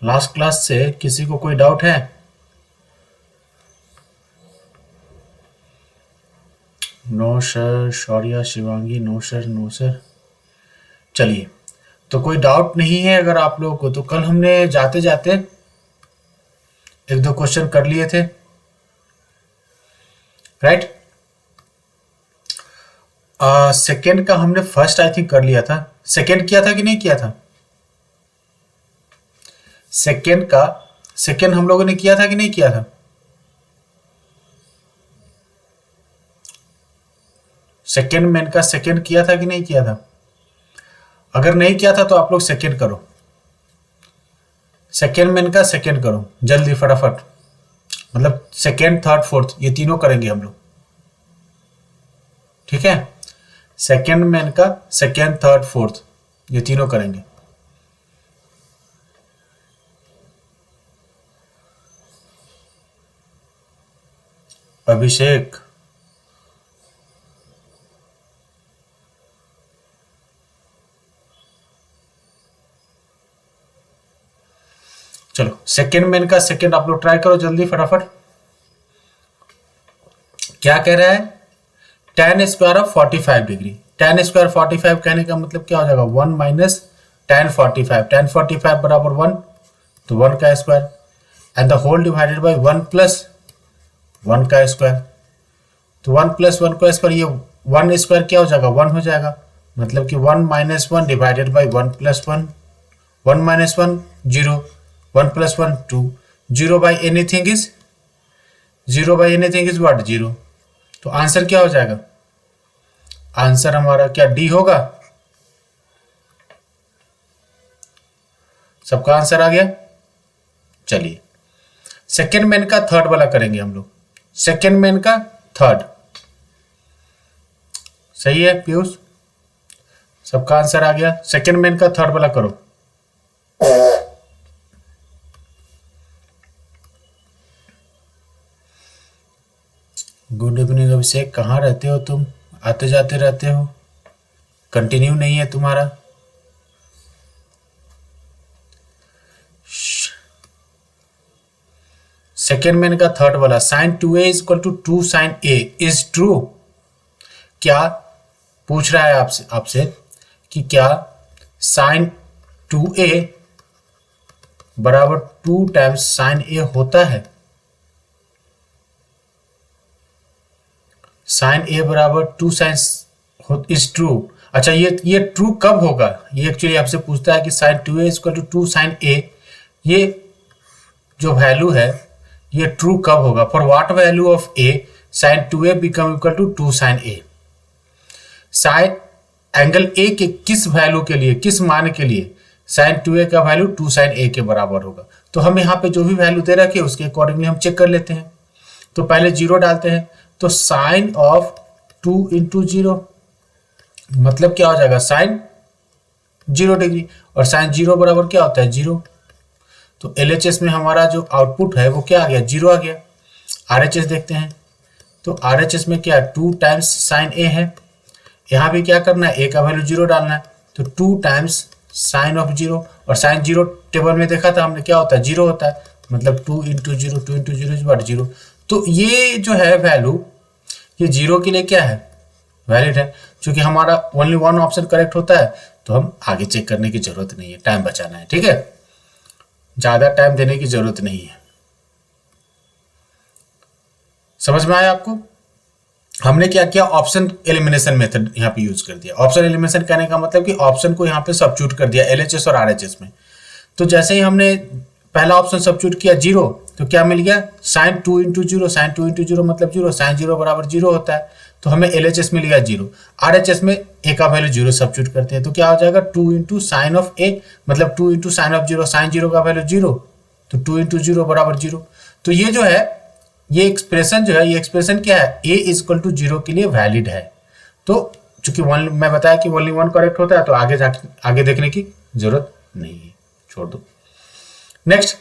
Last class से किसी को कोई डाउट है? No sir, Shaurya, Shivangi, no sir, no sir. चलिए, तो कोई डाउट नहीं है अगर आप लोगों को, तो कल हमने जाते जाते एक दो क्वेश्चन कर लिए थे, राइट? सेकेंड का हमने फर्स्ट आई थिंक कर लिया था। सेकेंड किया था कि नहीं किया था? सेकेंड हम लोगों ने किया था कि नहीं किया था? सेकेंड मैन का सेकेंड किया था कि नहीं किया था? अगर नहीं किया था तो आप लोग सेकेंड करो, सेकेंड मैन का सेकेंड करो जल्दी फटाफट। मतलब सेकेंड, थर्ड, फोर्थ ये तीनों करेंगे हम लोग, ठीक है? सेकेंड मैन का सेकेंड, थर्ड, फोर्थ ये तीनों करेंगे। अभिषेक, चलो सेकेंड मैन का सेकेंड आप लोग ट्राई करो जल्दी फटाफट। क्या कह रहा है? tan square of 45 degree. tan square 45 कहने का मतलब क्या हो जाएगा? 1 माइनस tan 45। tan 45 बराबर 1, तो 1 का square, and the whole divided by 1 plus 1 का स्क्वायर। तो 1 प्लस 1 का स्क्वायर, ये 1 स्क्वायर क्या हो जाएगा? 1 हो जाएगा। मतलब कि 1 minus 1 divided by 1 plus 1, 1 minus 1 0, 1 plus 1 2, 0 by anything is 0 by anything is what? 0। तो आंसर क्या हो जाएगा? आंसर हमारा क्या डी होगा? सबका आंसर आ गया? चलिए, सेकेंड मैन का थर्ड वाला करेंगे हम लोग। सेकेंड मैन का थर्ड, सही है पीयूष? सबका आंसर आ गया। सेकेंड मैन का थर्ड वाला करो। गुड इवनिंग अभिषेक, कहाँ रहते हो तुम? आते जाते रहते हो, कंटिन्यू नहीं है तुम्हारा। सेकेंड मैन का थर्ड वाला, sine 2a is equal to 2 sine a is true. क्या पूछ रहा है आपसे कि क्या साइन 2a बराबर 2 टाइम्स साइन a होता है? साइन a बराबर 2 साइन इज ट्रू। अच्छा, ये ट्रू कब होगा? ये एक्चुअली आपसे पूछता है कि sine 2a is equal to 2 sine a, ये जो वैल्यू है ये ट्रू कब होगा? For what value of a sine 2a become equal to 2 sine a। Sine angle a के किस वैल्यू के लिए, किस मान के लिए साइन 2a का वैल्यू 2 साइन a के बराबर होगा? तो हम यहाँ पे जो भी वैल्यू दे रखे उसके अकॉर्डिंगली हम चेक कर लेते हैं। तो पहले 0 डालते हैं, तो साइन ऑफ 2 इंटू 0 मतलब क्या हो जाएगा? साइन 0 डिग्री, और साइन 0 बराबर क्या होता है? 0। तो LHS में हमारा जो आउटपुट है वो क्या आ गया? 0 आ गया। RHS देखते हैं, तो RHS में क्या? 2 टाइम्स साइन a है। यहाँ भी क्या करना है? a का वैल्यू 0 डालना है, तो 2 टाइम्स साइन ऑफ 0, और साइन 0 टेबल में देखा था हमने क्या होता है? 0 होता है। मतलब 2 इंटू 0, 2 इंटू 0 इज व्हाट? 0। तो ये जो है वैल्यू, ये 0 के लिए क्या है? वैलिड है। चूंकि हमारा ओनली वन ऑप्शन करेक्ट होता है तो हम आगे चेक करने की जरूरत नहीं है, टाइम बचाना है, ठीक है? ज्यादा टाइम देने की जरूरत नहीं है। समझ में आया आपको? हमने क्या किया? ऑप्शन एलिमिनेशन मेथड यहाँ पे यूज कर दिया। ऑप्शन एलिमिनेशन कहने का मतलब कि ऑप्शन को यहाँ पे सब्स्टिट्यूट कर दिया LHS और RHS में। तो जैसे ही हमने पहला ऑप्शन सब्स्टिट्यूट किया 0, तो क्या मिल गया? साइन 2 इंटू 0, साइन 2 इंटू 0 मतलब 0, साइन 0 बराबर 0 होता है, तो हमें LHS मिल गया 0। RHS में a का वैल्यू 0 सब्स्टिट्यूट करते हैं, तो क्या हो जाएगा? 2 इंटू साइन ऑफ a मतलब 2 इंटू साइन ऑफ 0, साइन 0 का वैल्यू 0, तो 2 इंटू 0 बराबर 0। तो ये जो है, ये एक्सप्रेशन जो है, ये एक्सप्रेशन क्या है? a इज इक्वल टू 0 के लिए वैलिड है। तो चूंकि मैं बताया कि ओनली वन करेक्ट होता है, तो आगे देखने की जरूरत नहीं है, छोड़ दो। नेक्स्ट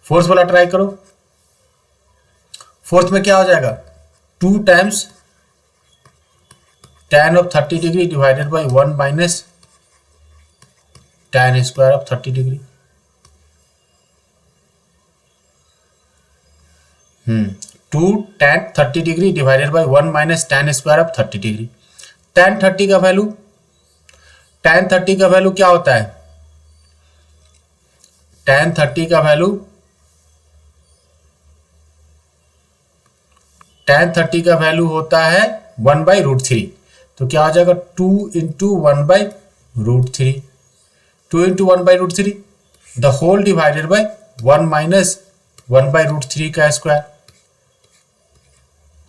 फोर्थ वाला ट्राई करो। फोर्थ में क्या हो जाएगा? 2 times tan of 30 degree divided by 1 minus tan square of 30 degree. Two tan 30 degree divided by 1 minus tan square of 30 degree. tan 30 का वैल्यू, tan 30 का वैल्यू क्या होता है? tan 30 का वैल्यू, tan 30 का वैल्यू होता है 1/√3। तो क्या आ जाएगा? 2 into 1/√3, 2 into 1/√3 the whole divided by 1 minus 1/√3 का स्क्वायर।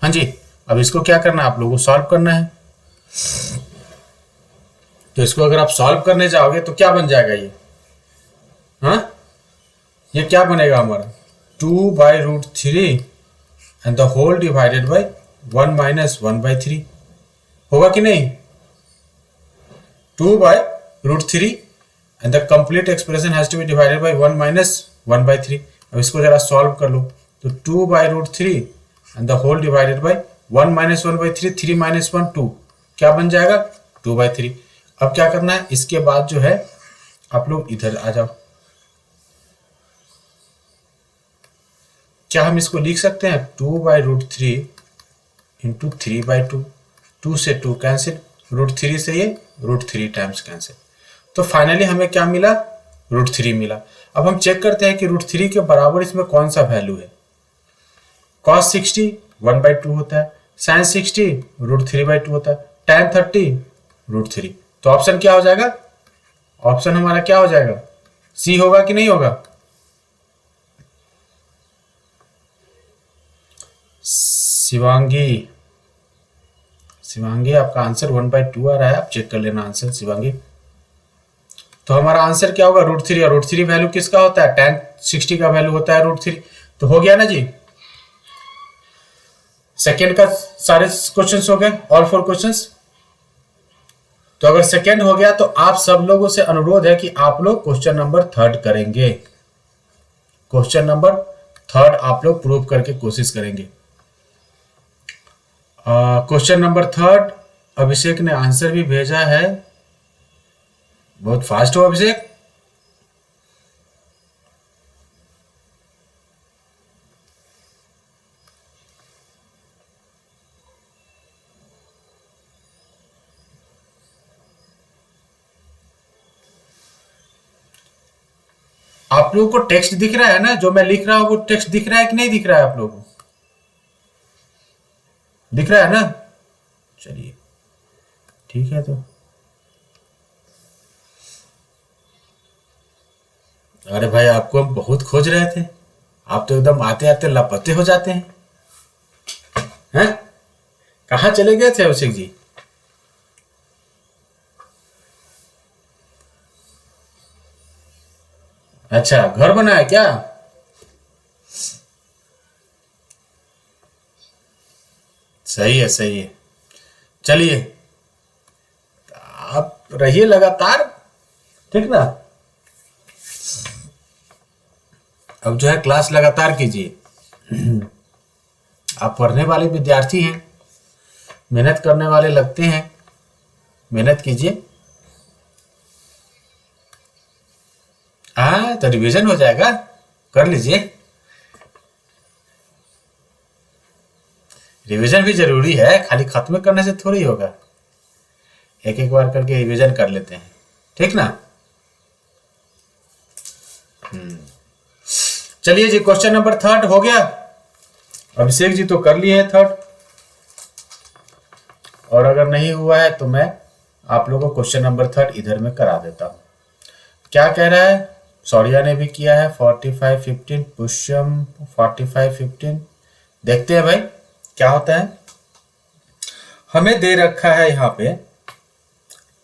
हाँ जी, अब इसको क्या करना है? आप लोगों को सॉल्व करना है। तो इसको अगर आप सॉल्व करने जाओगे तो क्या बन जाएगा ये? हाँ, ये क्या बनेगा हमारा? 2/√3 and the whole divided by 1 minus 1/3 होगा कि नहीं? 2/√3 and the complete expression has to be divided by 1 minus 1/3। अब इसको जरा सॉल्व कर लो। तो 2/√3 and the whole divided by 1 minus 1/3, 3 minus 1 2, क्या बन जाएगा? 2/3। अब क्या करना है? इसके बाद जो है आप लोग इधर आ जाओ। क्या हम इसको लिख सकते हैं? 2/√3 इंटू 3/2, 2 से 2 कैंसिल, √3 से ये √3 टाइम्स कैंसिल। तो फाइनली हमें क्या मिला? √3 मिला। अब हम चेक करते हैं कि √3 के बराबर इसमें कौन सा वैल्यू है। cos 60 1/2 होता है, sin 60 √3/2 होता है, tan 30 √3। तो ऑप्शन क्या हो जाएगा? ऑप्शन हमारा क्या हो जाएगा? सी होगा कि नहीं होगा? शिवांगी, शिवांगी आपका आंसर 1/2 आ रहा है। आप चेक कर लेना आंसर शिवांगी। तो हमारा आंसर क्या होगा? √3। और √3 वैल्यू किसका होता है? tan 60 का वैल्यू होता है √3। तो हो गया ना जी, सेकेंड का सारे क्वेश्चंस हो गए, ऑल 4 क्वेश्चंस। तो अगर सेकेंड हो गया तो आप सब लोगों से अनुरोध है कि आप लोग क्वेश्चन नंबर 3 करेंगे। क्वेश्चन नंबर 3 आप लोग प्रूव करके कोशिश करेंगे। क्वेश्चन नंबर 3 अभिषेक ने आंसर भी भेजा है। बहुत फास्ट हो अभिषेक। आप लोगों को टेक्स्ट दिख रहा है ना? जो मैं लिख रहा हूं वो टेक्स्ट दिख रहा है कि नहीं दिख रहा है? आप लोगों को दिख रहा है ना? चलिए ठीक है। तो अरे भाई, आपको हम बहुत खोज रहे थे, आप तो एकदम आते आते लापते हो जाते हैं। हैं? कहाँ चले गए थे अभिषेक जी? अच्छा, घर बनाया क्या? सही है, सही है। चलिए, आप रहिए लगातार, ठीक ना? अब जो है क्लास लगातार कीजिए। आप पढ़ने वाले विद्यार्थी हैं, मेहनत करने वाले लगते हैं, मेहनत कीजिए। हाँ, तो रिवीजन हो जाएगा, कर लीजिए। रिवीजन भी जरूरी है, खाली खत्म करने से थोड़ी होगा। एक एक बार करके रिवीजन कर लेते हैं, ठीक ना? चलिए जी, क्वेश्चन नंबर 3 हो गया। अभिषेक जी तो कर लिए हैं 3, और अगर नहीं हुआ है तो मैं आप लोगों को क्वेश्चन नंबर 3 इधर में करा देता हूं। क्या कह रहा है? सौर्या ने भी किया है 45-15, पुष्यम 45-15। देखते हैं भाई क्या होता है। हमें दे रखा है यहाँ पे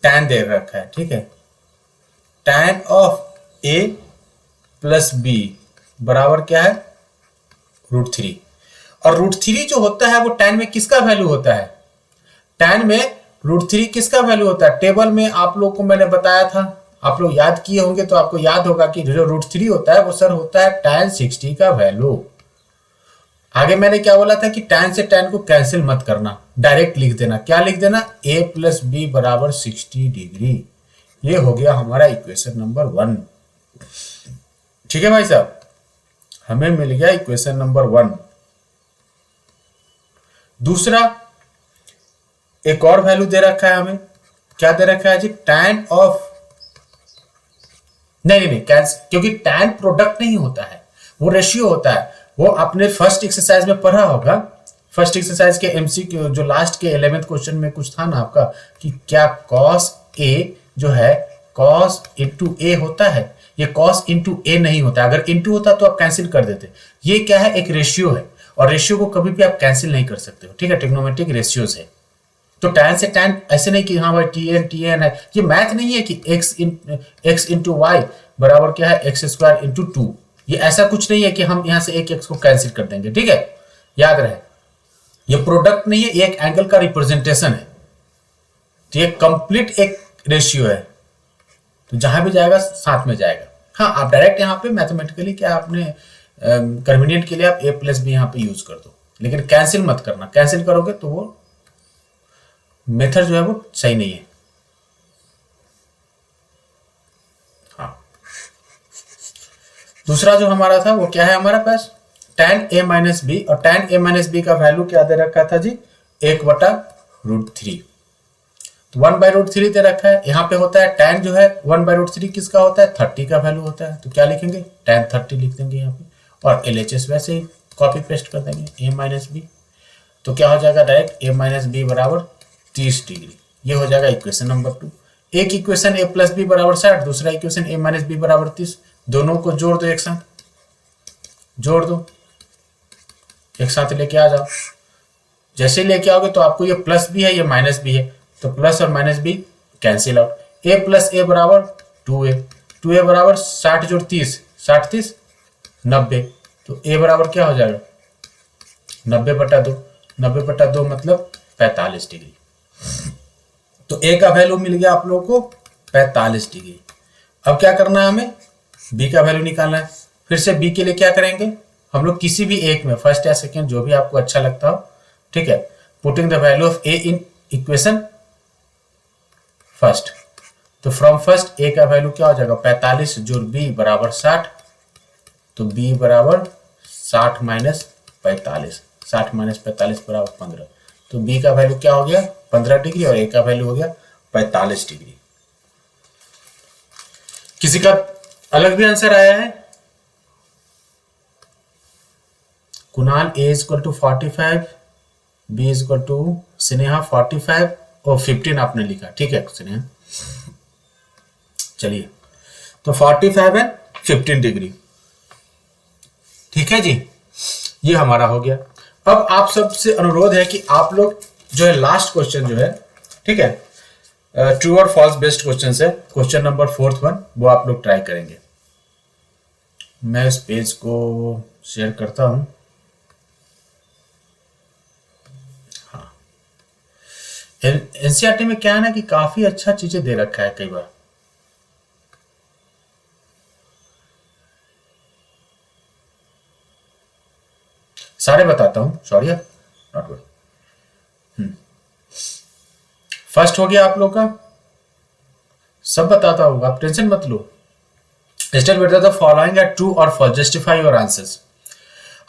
tan दे रखा है, ठीक है? tan of a plus b बराबर क्या है? √3। और √3 जो होता है वो tan में किसका वैल्यू होता है? tan में √3 किसका वैल्यू होता है? टेबल में आप लोग को मैंने बताया था, आप लोग याद किए होंगे तो आपको याद होगा कि जो √3 होता है वो सर होता है tan 60 का वैल्यू। आगे मैंने क्या बोला था कि tan से tan को कैंसिल मत करना, डायरेक्ट लिख देना। क्या लिख देना? a प्लस बी बराबर 60 डिग्री। ये हो गया हमारा इक्वेशन नंबर 1। ठीक है भाई साहब, हमें मिल गया इक्वेशन नंबर 1। दूसरा एक और वैल्यू दे रखा है हमें, क्या दे रखा है जी, tan ऑफ, नहीं क्योंकि tan प्रोडक्ट नहीं होता है, वो रेशियो होता है। वो आपने फर्स्ट एक्सरसाइज में पढ़ा होगा, फर्स्ट एक्सरसाइज के एमसीक्यू जो लास्ट के 11th क्वेश्चन में कुछ था ना आपका, कि क्या cos a जो है cos इंटू a होता है, ये cos इंटू a नहीं होता। अगर इंटू होता तो आप कैंसिल कर देते। ये क्या है, एक रेशियो है, और रेशियो को कभी भी आप कैंसिल नहीं कर सकते हो, ठीक है, ट्रिग्नोमेट्रिक रेशियोज है। तो tan से tan ऐसे नहीं कि हाँ भाई tn है, ये मैथ नहीं है कि x इंटू वाई बराबर क्या है एक्स स्क्वायर इंटू 2, ये ऐसा कुछ नहीं है कि हम यहां से एक x को कैंसिल कर देंगे, ठीक है, याद रहे। ये प्रोडक्ट नहीं है, ये एक एंगल का रिप्रेजेंटेशन है, तो ये कंप्लीट एक रेशियो है, तो जहां भी जाएगा साथ में जाएगा। हाँ, आप डायरेक्ट यहाँ पे मैथमेटिकली क्या आपने कन्वीनियंट के लिए आप a प्लस बी यहाँ पे यूज कर दो, लेकिन कैंसिल मत करना, कैंसिल करोगे तो वो मेथड जो है वो सही नहीं है। हाँ, दूसरा जो हमारा था वो क्या है हमारे पास, tan a माइनस बी, और tan a माइनस बी का वैल्यू क्या दे रखा था जी, 1/√3, तो 1/√3 दे रखा है। यहाँ पे होता है tan जो है 1/√3 किसका होता है, 30 का वैल्यू होता है, तो क्या लिखेंगे, tan 30 लिख देंगे यहाँ पे, और LHS वैसे ही कॉपी पेस्ट कर देंगे a माइनस बी, तो क्या हो जाएगा डायरेक्ट a माइनस बी बराबर 30 डिग्री। ये हो जाएगा इक्वेशन नंबर 2। एक इक्वेशन a प्लस बी बराबर 60, दूसरा इक्वेशन a माइनस बी बराबर 30, दोनों को जोड़ दो, एक साथ जोड़ दो, एक साथ लेके आ जाओ। जैसे लेके आओगे तो आपको ये प्लस भी है, ये माइनस भी है, तो प्लस और माइनस भी cancel out, a plus a बराबर 2a, 2a बराबर 60 जोड़ 30, 60 30 90, तो a बराबर क्या हो जाएगा 90/2, 90/2 मतलब 45 डिग्री। तो a का वैल्यू मिल गया आप लोगों को 45 डिग्री। अब क्या करना है, हमें b का वैल्यू निकालना है। फिर से b के लिए क्या करेंगे हम लोग, किसी भी एक में, फर्स्ट या सेकंड जो भी आपको अच्छा लगता हो, ठीक है, putting the value of a in equation first, तो फ्रॉम फर्स्ट a का वैल्यू क्या हो जाएगा 45 जोड़ b बराबर 60, तो b बराबर 60 माइनस 45, 60 माइनस 45 बराबर 15, तो b का वैल्यू क्या हो गया 15 डिग्री, और a का वैल्यू हो गया 45 डिग्री। किसी का अलग भी आंसर आया है, Kunal a equal to 45, b equal to Sneha 45 और 15 आपने लिखा, ठीक है स्नेहा, चलिए, तो 45 एंड 15 डिग्री, ठीक है जी, ये हमारा हो गया। अब आप सबसे अनुरोध है कि आप लोग जो है लास्ट क्वेश्चन जो है, ठीक है, ट्रू और फॉल्स बेस्ड क्वेश्चन है, क्वेश्चन नंबर 4th वन, वो आप लोग ट्राई करेंगे। मैं इस पेज को शेयर करता हूं। हाँ, एनसीईआरटी में क्या है ना कि काफी अच्छा चीजें दे रखा है कई बार। सारे बताता हूं, सॉरी नॉट गुड। फर्स्ट हो गया आप लोग का, सब बताता हूं, आप टेंशन मत लो। स्टेट बेटा द फॉलोइंग आर ट्रू और फॉल्स, जस्टिफाई योर आंसर्स।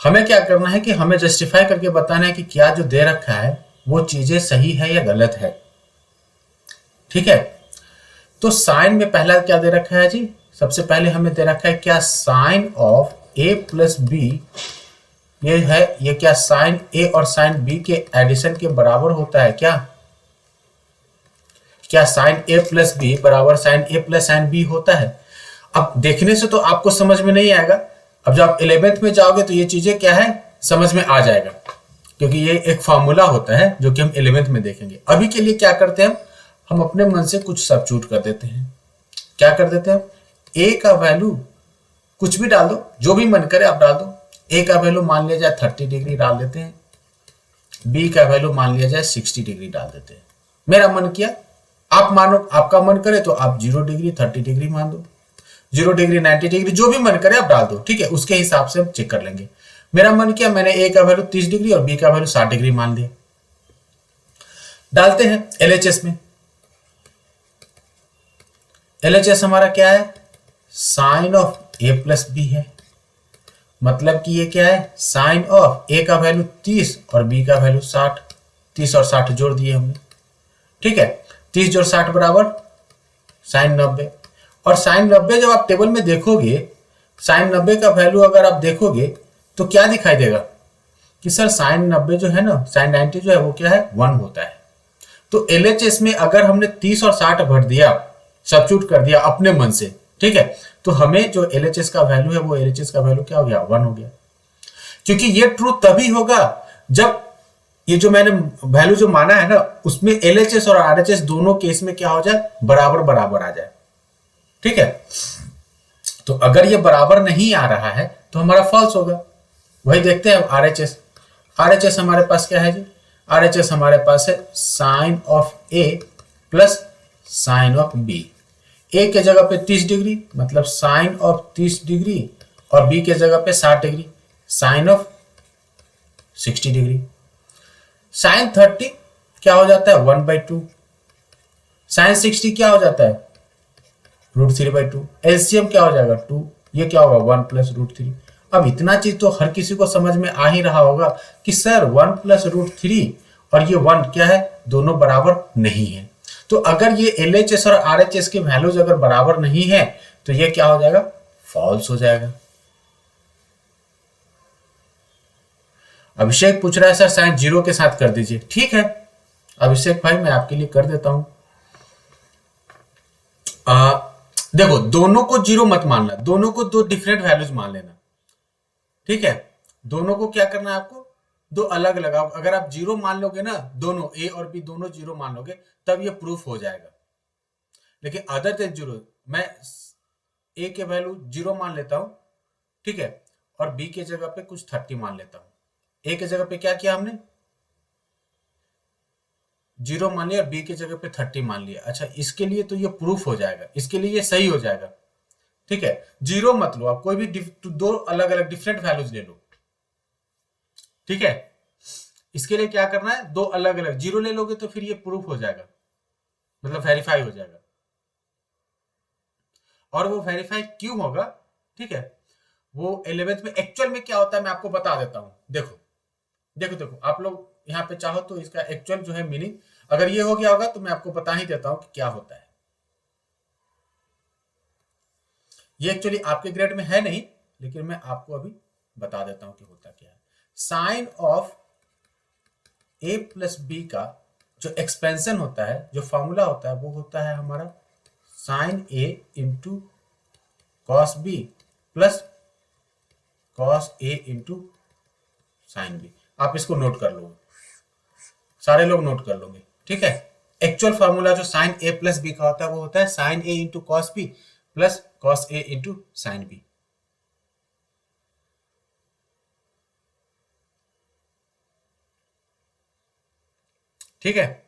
हमें क्या करना है कि हमें जस्टिफाई करके बताना है कि क्या जो दे रखा है वो चीजें सही है या गलत है, ठीक है। तो साइन में पहला क्या दे रखा है जी, सबसे पहले हमें दे रखा है क्या sine of a plus b, ये है, ये क्या साइन a और साइन b के एडिशन के बराबर होता है क्या, क्या साइन a प्लस बी बराबर sine a plus sine b होता है। अब देखने से तो आपको समझ में नहीं आएगा, अब जब आप 11th में जाओगे तो ये चीजें क्या है समझ में आ जाएगा, क्योंकि ये एक फॉर्मूला होता है जो कि हम 11th में देखेंगे। अभी के लिए क्या करते हैं हम अपने मन से कुछ सब्स्टिट्यूट कर देते हैं। क्या कर देते हैं, a का वैल्यू कुछ भी डाल दो, जो भी मन करे आप डाल दो। a का वैल्यू मान लिया जाए 30 डिग्री डाल देते हैं, b का वैल्यू मान लिया जाए 60 डिग्री डाल देते हैं। मेरा मन किया, आप मानो, आपका मन करे तो आप 0 डिग्री 30 डिग्री मान दो, 0 डिग्री 90 डिग्री, जो भी मन करे आप डाल दो, ठीक है, उसके हिसाब से हम चेक कर लेंगे। मेरा मन किया, मैंने a का वैल्यू 30 डिग्री और b का वैल्यू 60 डिग्री मान लिया। डालते हैं LHS में। LHS हमारा क्या है, sine of a plus b है, मतलब कि ये क्या है, साइन ऑफ ए का वैल्यू 30 और बी का वैल्यू 60, 30 और 60 जोड़ दिए हमने, ठीक है। 30 जोड़ 60 बराबर साइन 90, और साइन 90 जब आप टेबल में देखोगे, साइन 90 का वैल्यू अगर आप देखोगे तो क्या दिखाई देगा कि सर साइन 90 जो है ना, साइन 90 जो है वो क्या है, 1 होता है। तो एलएचएस में अगर हमने 30 और 60 भर दिया, सब्स्टिट्यूट कर दिया अपने मन से, ठीक है, तो हमें जो एलएचएस का वैल्यू है वो एलएचएस का वैल्यू क्या हो गया, 1 हो गया। क्योंकि ये ट्रू तभी होगा जब ये जो मैंने वैल्यू जो माना है ना, उसमें एलएचएस और आरएचएस दोनों केस में क्या हो जाए, बराबर बराबर आ जाए, ठीक है। तो अगर ये बराबर नहीं आ रहा है तो हमारा फॉल्स होगा। वही देखते हैं आरएचएस। आरएचएस हमारे पास क्या है जी, आरएचएस हमारे पास है sine of A plus sine of B. A के जगह पे 30 डिग्री मतलब साइन ऑफ 30 डिग्री, और बी के जगह पे 60 degree sine of 60 degree. Sine 30 क्या हो जाता है, 1/2। साइन 60 क्या हो जाता है, √3/2। एलसीएम क्या हो जाएगा, 2। ये क्या होगा, 1 + √3। अब इतना चीज तो हर किसी को समझ में आ ही रहा होगा कि सर 1 + √3 और ये 1 क्या है, दोनों बराबर नहीं है। तो अगर ये एलएचएस और आरएचएस के वैल्यूज अगर बराबर नहीं है तो ये क्या हो जाएगा, फॉल्स हो जाएगा। अभिषेक पूछ रहा है सर साइन 0 के साथ कर दीजिए। ठीक है अभिषेक भाई, मैं आपके लिए कर देता हूं। देखो दोनों को 0 मत मानना, दोनों को दो डिफरेंट वैल्यूज मान लेना, ठीक है। दोनों को क्या करना है आपको, दो अलग अलग। अगर आप 0 मान लोगे ना, दोनों ए और बी दोनों 0 मान लोगे, तब ये प्रूफ हो जाएगा। लेकिन अदर देन 0, मैं ए के वैल्यू 0 मान लेता हूं, ठीक है, और बी के जगह पे कुछ 30 मान लेता हूं। ए के जगह पे क्या किया हमने, 0 मान लिया, बी के जगह पे 30 मान लिया। अच्छा, इसके लिए तो ये प्रूफ हो जाएगा, इसके लिए ये सही हो जाएगा, ठीक है। 0 मत लो आप, कोई भी दो अलग अलग डिफरेंट वैल्यूज ले लो, ठीक है। इसके लिए क्या करना है, दो अलग अलग 0 ले लोगे तो फिर ये प्रूफ हो जाएगा, मतलब वेरीफाई हो जाएगा। और वो वेरीफाई क्यों होगा, ठीक है, वो 11th में एक्चुअल में क्या होता है मैं आपको बता देता हूं। देखो देखो देखो, आप लोग यहाँ पे चाहो तो इसका एक्चुअल जो है मीनिंग अगर ये हो गया होगा तो मैं आपको बता ही देता हूं कि क्या होता है। ये एक्चुअली आपके ग्रेड में है नहीं, लेकिन मैं आपको अभी बता देता हूं कि होता क्या है। Sine of a plus b का जो एक्सपेंशन होता है, जो फॉर्मूला होता है, वो होता है हमारा sine a into cos b plus cos a into sine b. आप इसको नोट कर लोगे, सारे लोग नोट कर लोगे, ठीक है। एक्चुअल फॉर्मूला जो साइन a प्लस बी का होता है वो होता है sine a into cos b plus cos a into sine b. ठीक है,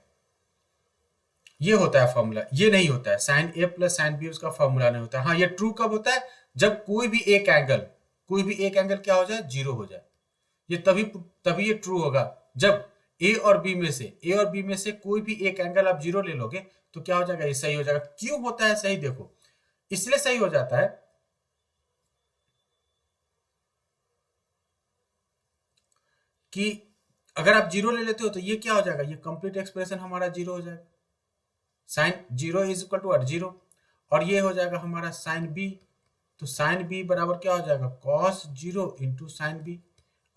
ये होता है फॉर्मूला, ये नहीं होता है sine a plus sine b, उसका फॉर्मूला नहीं होता है। हाँ, ये ट्रू कब होता है, जब कोई भी एक एंगल क्या हो जाए, 0 हो जाए। ये तभी ये ट्रू होगा जब ए और बी में से कोई भी एक एंगल आप 0 ले लोगे तो क्या हो जाएगा, ये सही हो जाएगा। क्यों होता है सही, देखो इसलिए सही हो जाता है कि अगर आप 0 ले लेते हो तो ये क्या हो जाएगा, ये कंप्लीट एक्सप्रेशन हमारा 0 हो जाएगा। साइन 0 इज इक्वल टू 0, और ये हो जाएगा हमारा साइन बी। तो साइन बी बराबर क्या हो जाएगा, कॉस 0 इंटू साइन बी,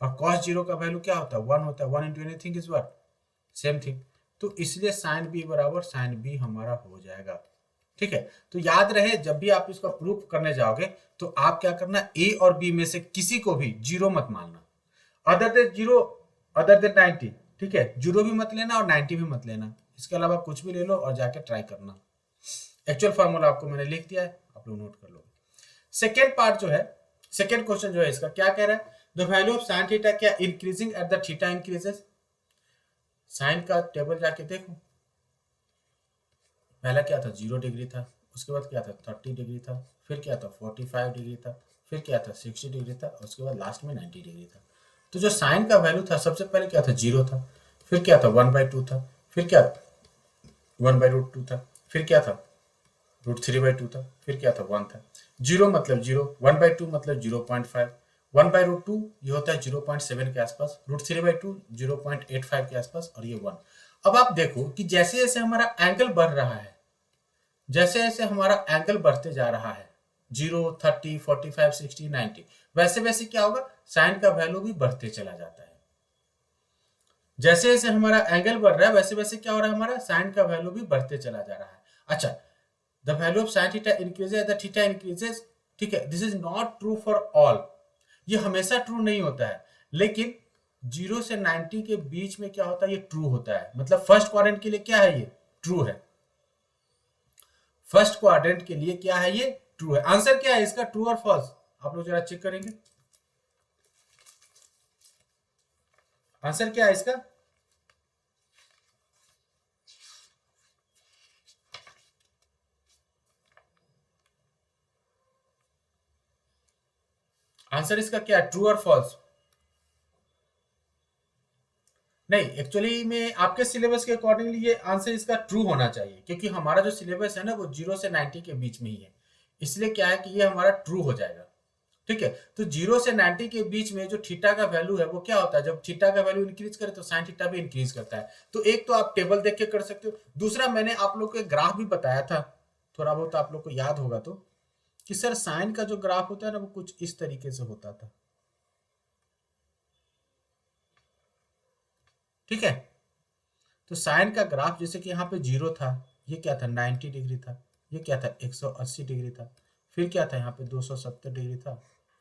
और कॉस 0 का वैल्यू क्या होता है, 1 होता है। 1 into anything is what, same thing. तो इसलिए साइन बी बराबर साइन बी हमारा हो जाएगा, ठीक है। तो याद रहे, जब भी आप इसका प्रूफ करने जाओगे तो आप क्या करना, ए और बी में से किसी को भी 0 मत मानना, अदर देन 0, अदर देन 90, ठीक है। 0 भी मत लेना और 90 भी मत लेना, इसके अलावा कुछ भी ले लो और जाके ट्राई करना। एक्चुअल फॉर्मूला आपको मैंने लिख दिया है, आप लोग नोट कर लो। सेकेंड पार्ट जो है, सेकेंड क्वेश्चन जो है इसका क्या कह रहा है, the value of sine theta क्या increasing at the theta increases. Sine का टेबल जाके देखो, पहला क्या था, 0 डिग्री था, उसके बाद क्या था, 30 डिग्री था, फिर क्या था, 45 डिग्री था, फिर क्या था, 60 डिग्री था, और उसके बाद लास्ट में 90 डिग्री था। तो जो साइन का वैल्यू था सबसे पहले क्या था, 0 था, फिर क्या था, 1/2 था, फिर क्या 1/√2 था, फिर क्या था, √3/2 था, फिर क्या था, 1 था। 0 मतलब 0, 1/2 मतलब 0.5, 1/√2 ये होता है 0.7 के आसपास, √3/2 0.85 के आसपास, और ये 1। अब आप देखो कि जैसे जैसे हमारा एंगल बढ़ रहा है, जैसे जैसे हमारा एंगल बढ़ते जा रहा है 0, 30, 45, 60, 90, वैसे वैसे क्या होगा, साइन का वैल्यू भी बढ़ते चला जाता है। जैसे जैसे हमारा एंगल बढ़ रहा है वैसे वैसे क्या हो रहा है, हमारा साइन का वैल्यू भी बढ़ते चला जा रहा है। अच्छा, the value of sine theta increases the theta increases, ठीक है, this is not true for all, ये हमेशा ट्रू नहीं होता है, लेकिन 0 से 90 के बीच में क्या होता है, ये ट्रू होता है। मतलब फर्स्ट क्वाड्रेंट के लिए क्या है, ये ट्रू है। फर्स्ट क्वाड्रेंट के लिए क्या है, ये ट्रू है। आंसर क्या है इसका, ट्रू और फॉल्स, आप लोग जरा चेक करेंगे आंसर क्या है इसका। आंसर इसका क्या है, ट्रू और फॉल्स। नहीं, एक्चुअली में आपके सिलेबस के अकॉर्डिंगली ये आंसर इसका ट्रू होना चाहिए, क्योंकि हमारा जो सिलेबस है ना वो 0 से 90 के बीच में ही है, इसलिए क्या है कि ये हमारा ट्रू हो जाएगा। ठीक है, तो 0 से 90 के बीच में जो थीटा का वैल्यू है वो क्या होता है, जब थीटा का वैल्यू इंक्रीज करे तो साइन थीटा भी इंक्रीज करता है। तो एक तो आप टेबल देख के कर सकते हो, दूसरा मैंने आप लोग को एक ग्राफ भी बताया था, थोड़ा बहुत आप लोग को याद होगा तो, कि सर साइन का जो ग्राफ होता है ना वो कुछ इस तरीके से होता था। ठीक है, तो साइन का ग्राफ जैसे कि यहाँ पे 0 था, ये क्या था 90 डिग्री था, ये क्या था 180 डिग्री था, फिर क्या था यहाँ पे 270 डिग्री था,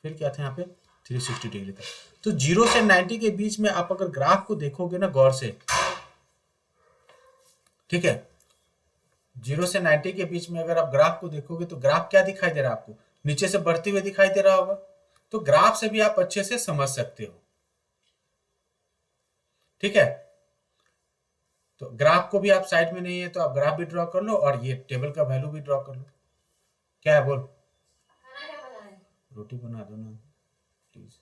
फिर क्या था यहाँ पे 360 डिग्री था। तो 0 से 90 के बीच में आप अगर ग्राफ को देखोगे ना गौर से, ठीक है, 0 से 90 के बीच में अगर आप ग्राफ को देखोगे तो ग्राफ क्या दिखाई दे रहा है आपको, नीचे से बढ़ते हुए दिखाई दे रहा होगा। तो ग्राफ से भी आप अच्छे से समझ सकते हो। ठीक है, तो ग्राफ को भी आप साइड में नहीं है तो आप ग्राफ भी ड्रॉ कर लो और ये टेबल का वैल्यू भी ड्रॉ कर लो। क्या है बोल, रोटी बना दो ना प्लीज।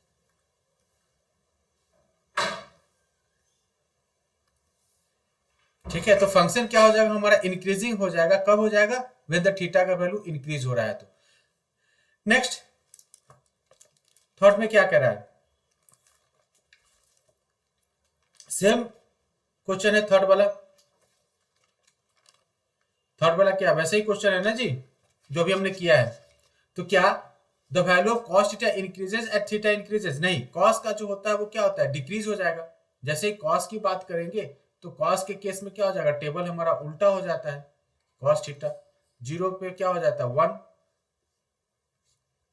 ठीक है, तो फंक्शन क्या हो जाएगा हमारा, इंक्रीजिंग हो जाएगा। कब हो जाएगा, वेन द थीटा का वैल्यू इंक्रीज हो रहा है। तो नेक्स्ट थॉट में क्या कह रहा है, सेम क्वेश्चन है थर्ड वाला। थर्ड वाला क्या वैसे ही क्वेश्चन है ना जी, जो भी हमने किया है। तो क्या the value of cos theta increases at theta increases, नहीं, कॉस का जो होता है वो क्या होता है, डिक्रीज हो जाएगा। जैसे ही कॉस की बात करेंगे तो कॉस के केस में क्या हो जाएगा, टेबल हमारा उल्टा हो जाता है। कॉस थीटा 0 पे क्या हो जाता है 1,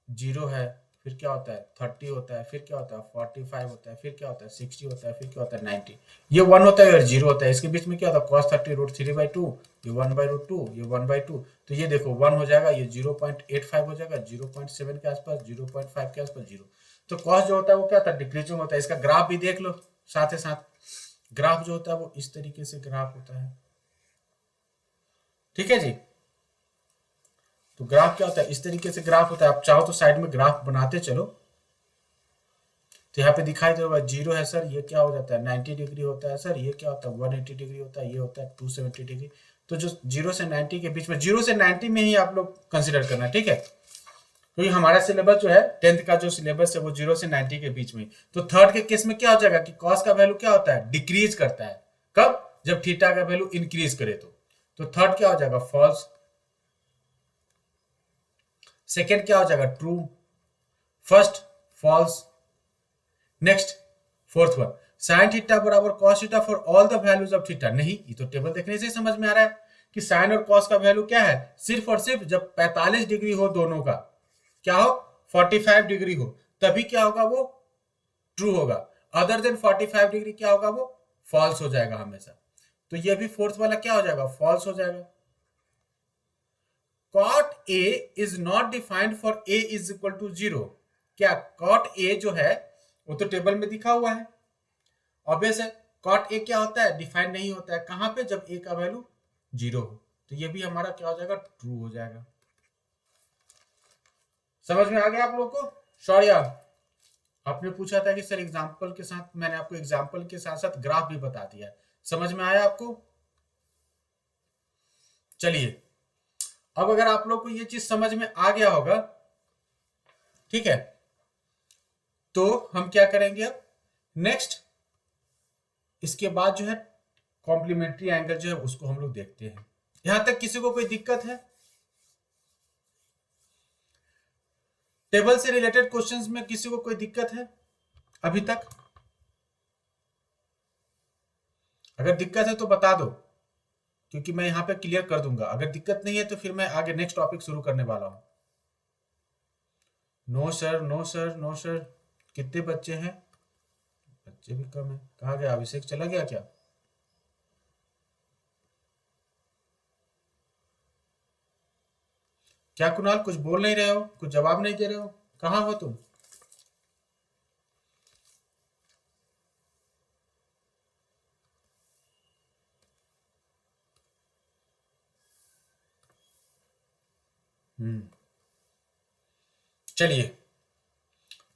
0 है, फिर क्या होता है 30 होता है, फिर क्या होता है 45 होता है, फिर क्या होता है 60 होता है, फिर क्या होता है 90। ये 1 होता है और 0 होता है, इसके बीच में क्या होता है cos 30 √3/2, ये 1/√2, ये 1/2। तो ये देखो 1 हो जाएगा, ये 0.85 हो जाएगा, 0.7 के आसपास, 0.5 के आसपास, 0। तो कॉस जो होता है वो क्या होता है, डिक्रीजिंग होता है। इसका ग्राफ भी देख लो साथ ही साथ, ग्राफ जो होता है वो इस तरीके से ग्राफ होता है। ठीक है जी, तो ग्राफ क्या होता है, इस तरीके से ग्राफ होता है। आप चाहो तो साइड में ग्राफ बनाते चलो। तो यहाँ पे दिखाई दे रहा है 0 है सर, ये क्या हो जाता है 90 डिग्री होता है सर, ये क्या होता है 180 डिग्री होता है, ये होता है 270 डिग्री। तो जो 0 से 90 के बीच में, 0 से 90 में ही आप लोग कंसिडर करना। ठीक है, क्योंकि हमारा सिलेबस जो है 10th का जो सिलेबस है वो 0 से 90 के बीच में। तो थर्ड के केस में क्या हो जाएगा कि कॉस का वैल्यू क्या होता है, डिक्रीज करता है। कब, जब थीटा का वैल्यू इंक्रीज करे तो थर्ड क्या हो जाएगा, फॉल्स। सेकेंड क्या हो जाएगा, true. First false. Next fourth one, sine theta बराबर cos theta for all the values of theta. नहीं, ये तो टेबल देखने से समझ में आ रहा है कि साइन और कॉस का वैल्यू क्या है, सिर्फ और सिर्फ जब 45 डिग्री हो दोनों का, क्या हो 45 डिग्री हो, तभी क्या होगा वो ट्रू होगा। अदर देन 45 डिग्री क्या होगा, वो फॉल्स हो जाएगा हमेशा। तो ये भी फोर्थ वाला क्या हो जाएगा, फॉल्स हो जाएगा। cot a is not defined for a is equal to 0। क्या cot a जो है वो तो टेबल में दिखा हुआ है, ऑब्वियस है। cot a क्या होता है, डिफाइन नहीं होता है। कहां पे, जब a का वैल्यू 0 हो। तो ये भी हमारा क्या हो जाएगा, ट्रू हो जाएगा। समझ में आ गया आप लोग को। शौर्या, आपने पूछा था कि सर एग्जाम्पल के साथ, मैंने आपको एग्जाम्पल के साथ साथ ग्राफ भी बता दिया है। समझ में आया आपको। चलिए, अब अगर आप लोग को ये चीज समझ में आ गया होगा, ठीक है, तो हम क्या करेंगे अब नेक्स्ट, इसके बाद जो है कॉम्प्लीमेंट्री एंगल जो है उसको हम लोग देखते हैं। यहां तक किसी को कोई दिक्कत है? टेबल से रिलेटेड क्वेश्चंस में किसी को कोई दिक्कत है अभी तक? अगर दिक्कत है तो बता दो, क्योंकि मैं यहां पे क्लियर कर दूंगा। अगर दिक्कत नहीं है तो फिर मैं आगे नेक्स्ट टॉपिक शुरू करने वाला हूं। No sir, no sir, no sir. कितने बच्चे हैं? बच्चे भी कम है। कहाँ गया अभिषेक? चला गया क्या? क्या कुणाल, कुछ बोल नहीं रहे हो, कुछ जवाब नहीं दे रहे हो? कहाँ हो तुम? चलिए,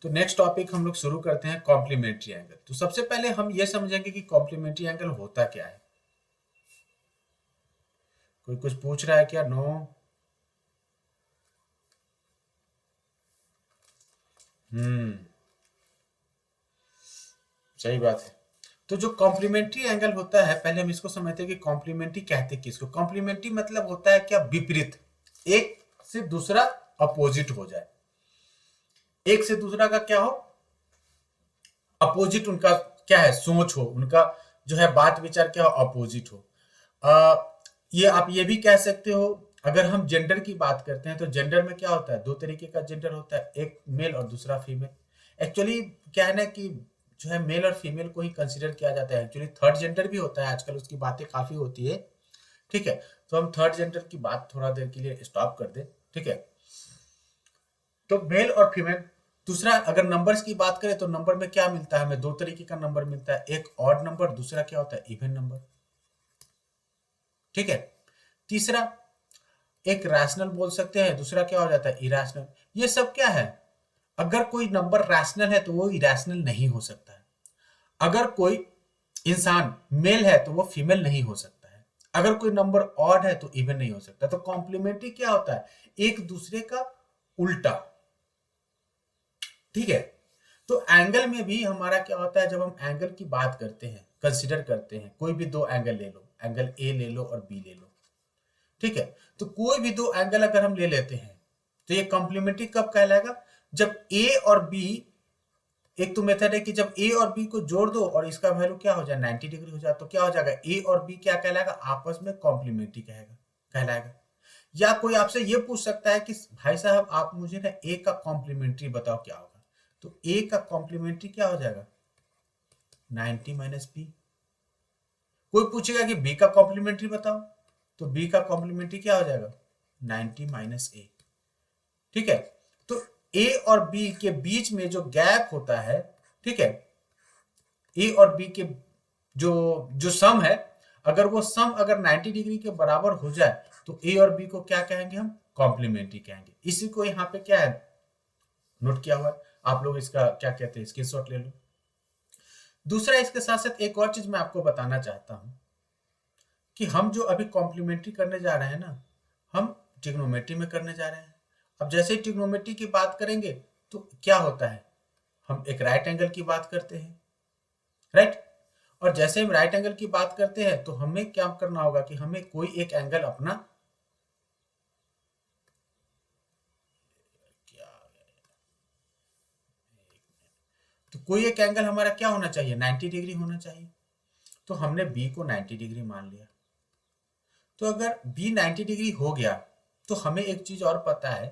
तो नेक्स्ट टॉपिक हम लोग शुरू करते हैं, कॉम्प्लीमेंट्री एंगल। तो सबसे पहले हम ये समझेंगे कि कॉम्प्लीमेंट्री एंगल होता क्या है। कोई कुछ पूछ रहा है क्या? नो। सही बात है। तो जो कॉम्प्लीमेंट्री एंगल होता है, पहले हम इसको समझते हैं कि कॉम्प्लीमेंट्री कहते हैं किसको। कॉम्प्लीमेंट्री मतलब होता है क्या? विपरीत, एक से दूसरा अपोजिट हो जाए, एक से दूसरा का क्या हो, अपोजिट उनका क्या है, सोच हो, उनका जो है बात विचार क्या हो, अपोजिट हो। ये आप ये भी कह सकते हो, अगर हम जेंडर की बात करते हैं तो जेंडर में क्या होता है, दो तरीके का जेंडर होता है, एक मेल और दूसरा फीमेल। एक्चुअली क्या है ना कि जो है मेल और फीमेल को ही कंसिडर किया जाता है। एक्चुअली थर्ड जेंडर भी होता है, आजकल उसकी बातें काफी होती है। ठीक है, तो हम थर्ड जेंडर की बात थोड़ा देर के लिए स्टॉप कर दे। ठीक है, तो मेल और फीमेल। दूसरा, अगर नंबर्स की बात करें तो नंबर में क्या मिलता है हमें, दो तरीके का नंबर मिलता है, एक ऑड नंबर, दूसरा क्या होता है, इवन नंबर। ठीक है, तीसरा एक रैशनल बोल सकते हैं, दूसरा क्या हो जाता है, इरैशनल। ये सब क्या है, अगर कोई नंबर रैशनल है तो वो इरैशनल नहीं हो सकता है। अगर कोई इंसान मेल है तो वो फीमेल नहीं हो सकता है। अगर कोई नंबर ऑड है तो इवन नहीं हो सकता। तो कॉम्प्लीमेंट्री क्या होता है, एक दूसरे का उल्टा। ठीक है, तो एंगल में भी हमारा क्या होता है, जब हम एंगल की बात करते हैं, कंसिडर करते हैं, कोई भी दो एंगल ले लो, एंगल ए ले लो और बी ले लो। ठीक है, तो कोई भी दो एंगल अगर हम ले लेते हैं तो ये कॉम्प्लीमेंट्री कब कहलाएगा, जब ए और बी, एक तो मेथड है कि जब ए और बी को जोड़ दो और इसका वैल्यू क्या हो जाए, 90 डिग्री हो जाए, तो क्या हो जाएगा, ए और बी क्या कहलाएगा, आपस में कॉम्प्लीमेंट्री कहलाएगा। या कोई आपसे ये पूछ सकता है कि भाई साहब आप मुझे ना ए का कॉम्प्लीमेंट्री बताओ क्या होगा, तो ए का कॉम्प्लीमेंट्री क्या हो जाएगा, 90 माइनस बी। कोई पूछेगा कि बी का कॉम्प्लीमेंट्री बताओ, तो बी का कॉम्प्लीमेंट्री क्या हो जाएगा, 90 माइनस ए। ठीक है, तो ए और बी के बीच में जो गैप होता है, ठीक है, ए और बी के जो जो सम है, अगर वो सम अगर 90 डिग्री के बराबर हो जाए तो ए और बी को क्या कहेंगे, हम कॉम्प्लीमेंट्री कहेंगे। इसी को यहाँ पे क्या है, नोट किया हुआ है, आप लोग इसका क्या कहते हैं, स्क्रीनशॉट ले लो। दूसरा, इसके साथ साथ एक और चीज मैं आपको बताना चाहता हूं कि हम जो अभी कॉम्प्लीमेंट्री करने जा रहे हैं ना, हम ट्रिग्नोमेट्री में करने जा रहे हैं। अब जैसे ही ट्रिग्नोमेट्री की बात करेंगे तो क्या होता है, हम एक राइट एंगल की बात करते हैं, राइट। और जैसे हम राइट एंगल की बात करते हैं तो हमें क्या करना होगा कि हमें कोई एक एंगल अपना, क्या, तो कोई एक एंगल हमारा क्या होना चाहिए, 90 डिग्री होना चाहिए। तो हमने बी को 90 डिग्री मान लिया। तो अगर बी 90 डिग्री हो गया तो हमें एक चीज और पता है,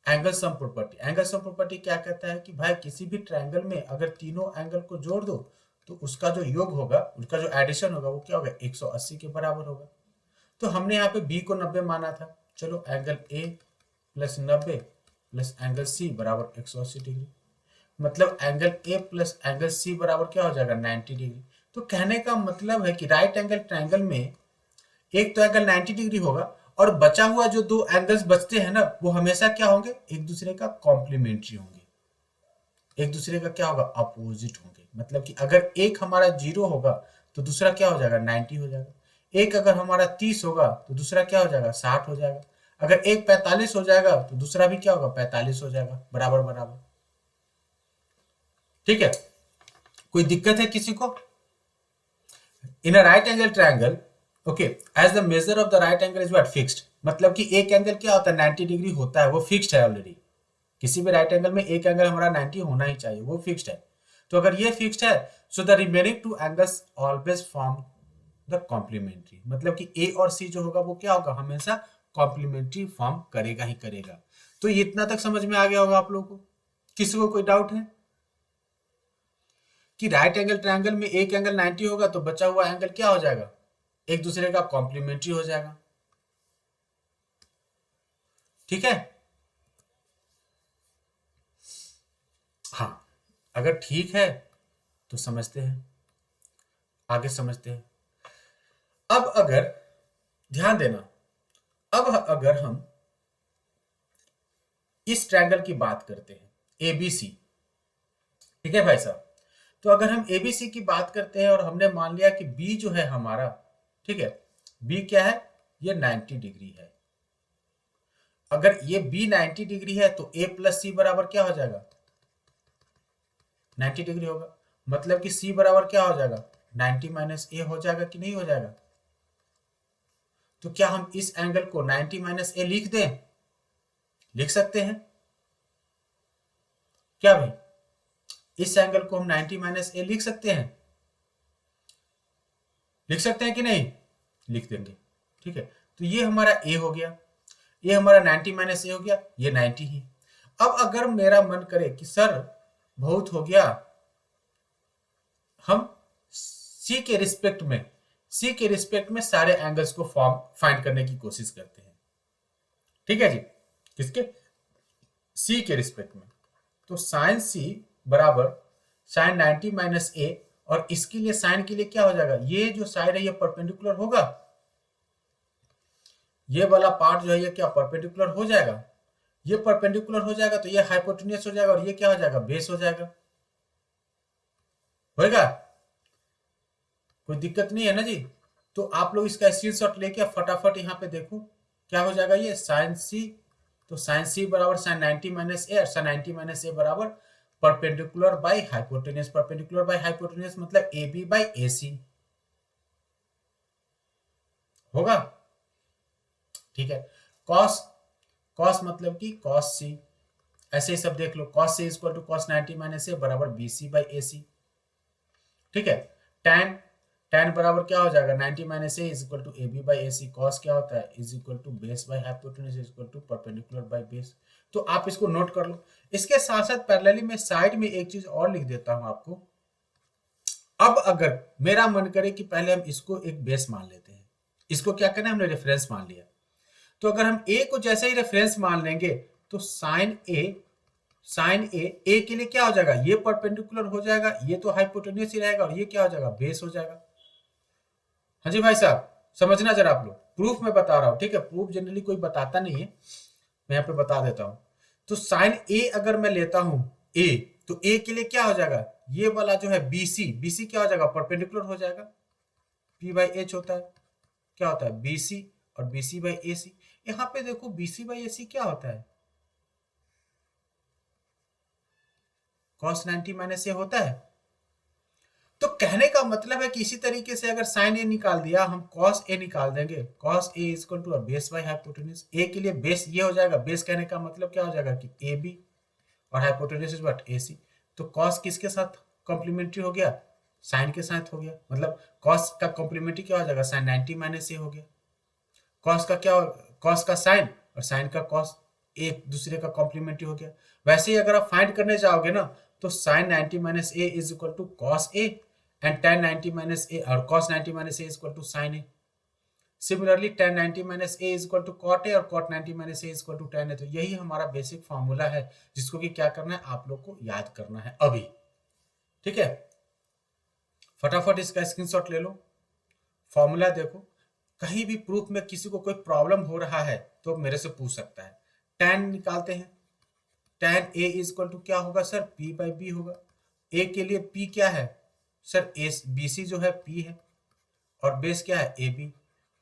angle sum property. Angle sum property क्या कहता है कि भाई किसी भी ट्रायंगल में अगर तीनों एंगल को जोड़ दो तो उसका जो योग होगा, उसका जो एडिशन होगा वो क्या होगा, 180 के बराबर होगा। तो हमने यहाँ पे बी को 90 माना था, चलो angle a plus 90 plus angle c बराबर 180 डिग्री, मतलब angle a plus angle c बराबर क्या हो जाएगा, 90 डिग्री। तो कहने का मतलब है कि राइट एंगल ट्रायंगल में एक तो एंगल 90 डिग्री होगा और बचा हुआ जो दो एंगल्स बचते हैं ना, वो हमेशा क्या होंगे, एक दूसरे का कॉम्प्लीमेंट्री होंगे, एक दूसरे का क्या होगा, अपोजिट होंगे। मतलब कि अगर एक हमारा 0 होगा तो दूसरा क्या हो जाएगा, 90 हो जाएगा। एक अगर हमारा 30 होगा तो दूसरा क्या हो जाएगा, 60 हो जाएगा। अगर एक 45 हो जाएगा तो दूसरा भी क्या होगा, 45 हो जाएगा, बराबर बराबर। ठीक है, कोई दिक्कत है किसी को? In a right angle triangle, okay, as the measure of the right angle is what fixed, मतलब कि एक एंगल क्या होता है 90 डिग्री होता है, वो फिक्स्ड है ऑलरेडी। किसी भी राइट एंगल में एक एंगल हमारा 90 होना ही चाहिए, वो फिक्स्ड है। तो अगर ये फिक्स्ड है, so the remaining two angles always form the complementary, मतलब कि ए और सी जो होगा वो क्या होगा, हमेशा कॉम्प्लीमेंट्री फॉर्म करेगा ही करेगा। तो ये इतना तक समझ में आ गया होगा आप लोगों को? किसी को कोई डाउट है कि राइट एंगल ट्रायंगल में एक एंगल 90 होगा तो बचा हुआ एंगल क्या हो जाएगा, एक दूसरे का कॉम्प्लीमेंट्री हो जाएगा? ठीक है, हाँ, अगर ठीक है तो समझते हैं, आगे समझते हैं। अब अगर ध्यान देना, अब अगर हम इस ट्रायंगल की बात करते हैं एबीसी, ठीक है भाई साहब, तो अगर हम एबीसी की बात करते हैं और हमने मान लिया कि बी जो है हमारा, ठीक है, बी क्या है, ये 90 डिग्री है। अगर ये बी 90 डिग्री है तो ए प्लस सी बराबर क्या हो जाएगा, 90 डिग्री होगा। मतलब कि सी बराबर क्या हो जाएगा, 90 माइनस ए हो जाएगा कि नहीं हो जाएगा? तो क्या हम इस एंगल को 90 माइनस ए लिख दें? लिख सकते हैं क्या भाई? इस एंगल को हम 90 माइनस ए लिख सकते हैं, लिख सकते हैं कि नहीं? लिख देंगे, ठीक है। तो ये हमारा ए हो गया, ये हमारा 90 माइनस ए हो गया, ये 90 ही। अब अगर मेरा मन करे कि सर बहुत हो गया, हम सी के रिस्पेक्ट में सारे एंगल्स को फाइंड करने की कोशिश करते हैं, ठीक है जी। किसके? सी के रिस्पेक्ट में। तो साइन सी बराबर साइन 90 माइनस ए, और इसके लिए साइन के लिए क्या हो जाएगा, ये जो साइड है ये परपेंडिकुलर होगा, ये वाला पार्ट जो है ये क्या परपेंडिकुलर हो जाएगा, ये परपेंडिकुलर हो जाएगा तो ये हाइपोटेन्यूस हो जाएगा और ये क्या हो जाएगा, बेस हो जाएगा, होएगा? कोई दिक्कत नहीं है ना जी? तो आप लोग इसका स्क्रीनशॉट लेके फटाफट यहाँ पे देखो क्या हो जाएगा, ये साइन सी, तो साइन सी बराबर साइन 90 माइनस ए, और साइन 90 माइनस ए बराबर perpendicular by hypotenuse, perpendicular by hypotenuse मतलब ए बी बाई ए सी होगा, ठीक है। कॉस, कॉस मतलब कि कॉस सी, ऐसे ही सब देख लो, cos C equal to cos 90 minus A बराबर बी सी बाई ए सी, ठीक है। टैन, टैन बराबर क्या हो जाएगा, 90 minus A is equal to a b by a c, cos क्या होता है, is equal to base by hypotenuse is equal to perpendicular by base. तो आप इसको नोट कर लो। इसके साथ साथ पैरेलली में साइड में एक चीज और लिख देता हूं आपको। अब अगर मेरा मन करे कि पहले हम इसको एक बेस मान लेते हैं, इसको क्या करना है, हमने रेफरेंस मान लिया, तो अगर हम ए को जैसे ही रेफरेंस मान लेंगे तो साइन ए के लिए क्या हो जाएगा, ये परपेंडिकुलर हो जाएगा, ये तो हाइपोटेन्यूस ही रहेगा, और ये क्या हो जाएगा, बेस हो जाएगा। हाँ जी भाई साहब, समझना जरा आप लोग, प्रूफ में बता रहा हूं, ठीक है, प्रूफ जनरली कोई बताता नहीं है, मैं यहाँ पे बता देता हूं। तो साइन ए अगर मैं लेता हूं ए, तो ए के लिए क्या हो जाएगा, ये वाला जो है बीसी क्या हो जाएगा, परपेंडिकुलर हो जाएगा, पी बाई एच होता है, क्या होता है, बीसी, और बीसी बाई ए सी। यहाँ पे देखो बीसी बाई ए सी क्या होता है, कॉस 90 माइनस ए होता है। तो कहने का मतलब है कि इसी तरीके से अगर साइन ए निकाल दिया, हम कॉस ए निकाल देंगे, cos A is equal to base by hypotenuse, A के लिए बेस ये हो जाएगा, बेस कहने का मतलब क्या हो जाएगा कि ए बी, और हाइपोटेन्यूस इज व्हाट, ए सी। तो कॉस किसके साथ कॉम्प्लीमेंट्री हो गया, साइन के साथ हो गया, मतलब कॉस का कॉम्प्लीमेंट्री क्या हो जाएगा, साइन 90 माइनस ए हो गया। कॉस का क्या, कॉस का साइन और साइन का कॉस एक दूसरे का कॉम्प्लीमेंट्री हो गया। वैसे ही अगर आप फाइंड करने जाओगे ना, तो sine 90 minus A is equal to cos A, and tan 90 minus A और cos 90 minus A is equal to sin A. Similarly tan 90 minus A is equal to cot A और cot 90 minus A is equal to tan A. तो यही हमारा basic formula है, जिसको कि क्या करना है, आप लोग को याद करना है अभी, ठीक है। फटाफट इसका स्क्रीनशॉट ले लो, फॉर्मूला देखो, कहीं भी प्रूफ में किसी को कोई प्रॉब्लम हो रहा है तो मेरे से पूछ सकता है। tan निकालते हैं, tan a is equal to क्या होगा सर, p बाई बी होगा। a के लिए p क्या है सर, BC जो है P है, और बेस क्या है AB।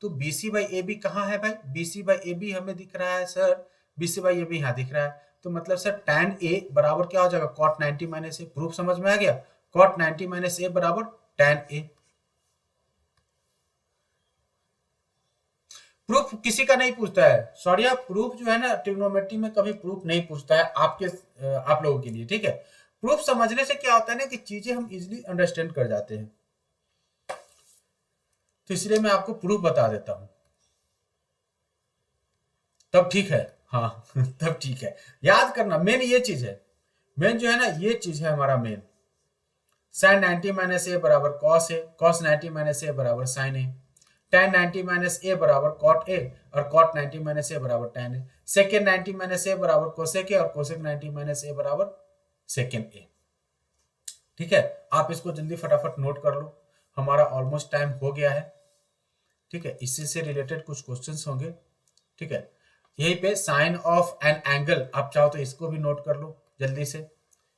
तो BC बाई AB कहाँ है भाई, BC बाई AB हमें दिख रहा है सर, BC बाई AB यहाँ दिख रहा है, तो मतलब सर tan a बराबर क्या हो जाएगा, cot 90 माइनस ए। प्रूफ समझ में आ गया, cot 90 माइनस ए बराबर tan a। प्रूफ किसी का नहीं पूछता है, सॉरी, आप प्रूफ जो है ना ट्रिग्नोमेट्री में कभी प्रूफ नहीं पूछता है आपके आप लोगों के लिए, ठीक है। प्रूफ समझने से क्या होता है ना कि चीजें हम इजिली अंडरस्टैंड कर जाते हैं, तो इसलिए मैं आपको प्रूफ बता देता हूं, तब ठीक है। हाँ तब ठीक है, याद करना मेन ये चीज है, मेन जो है ना ये चीज है हमारा मेन। साइन 90 माइनस ए बराबर cos A, cos 90 minus A बराबर sign A, tan 90 minus A बराबर कॉट ए, और कॉट 90 माइनस ए बराबर tan A, second 90 minus A बराबर कोसेक ए, और कोसेक 90 माइनस ए बराबर सेकेंड ए। ठीक है, आप इसको जल्दी फटाफट नोट कर लो, हमारा ऑलमोस्ट टाइम हो गया है। ठीक है, इसी से रिलेटेड कुछ क्वेश्चंस होंगे। ठीक है, यहीं पे साइन ऑफ एन एंगल, आप चाहो तो इसको भी नोट कर लो, जल्दी से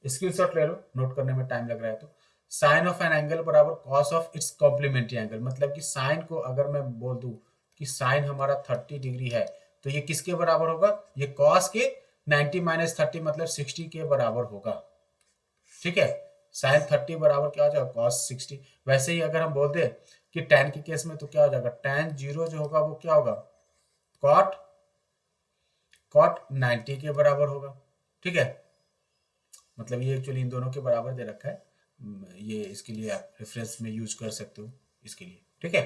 स्क्रीनशॉट ले लो, नोट करने में टाइम लग रहा है तो। साइन ऑफ एन एंगल बराबर cos of its complementary angle, मतलब कि साइन को अगर मैं बोल दूं कि साइन हमारा 30 डिग्री है, तो ये किसके बराबर होगा, ये कॉस के 90 माइनस 30 मतलब 60 के बराबर होगा। ठीक है, साइन 30 बराबर क्या हो जाएगा, कॉस 60। वैसे ही अगर हम बोल दे कि tan के केस में तो क्या हो जाएगा, tan 0 जो होगा वो क्या होगा, कॉट कॉट 90 के बराबर होगा। ठीक है, मतलब ये एक्चुअली इन दोनों के बराबर दे रखा है, ये इसके लिए आप रेफरेंस में यूज कर सकते हो इसके लिए। ठीक है,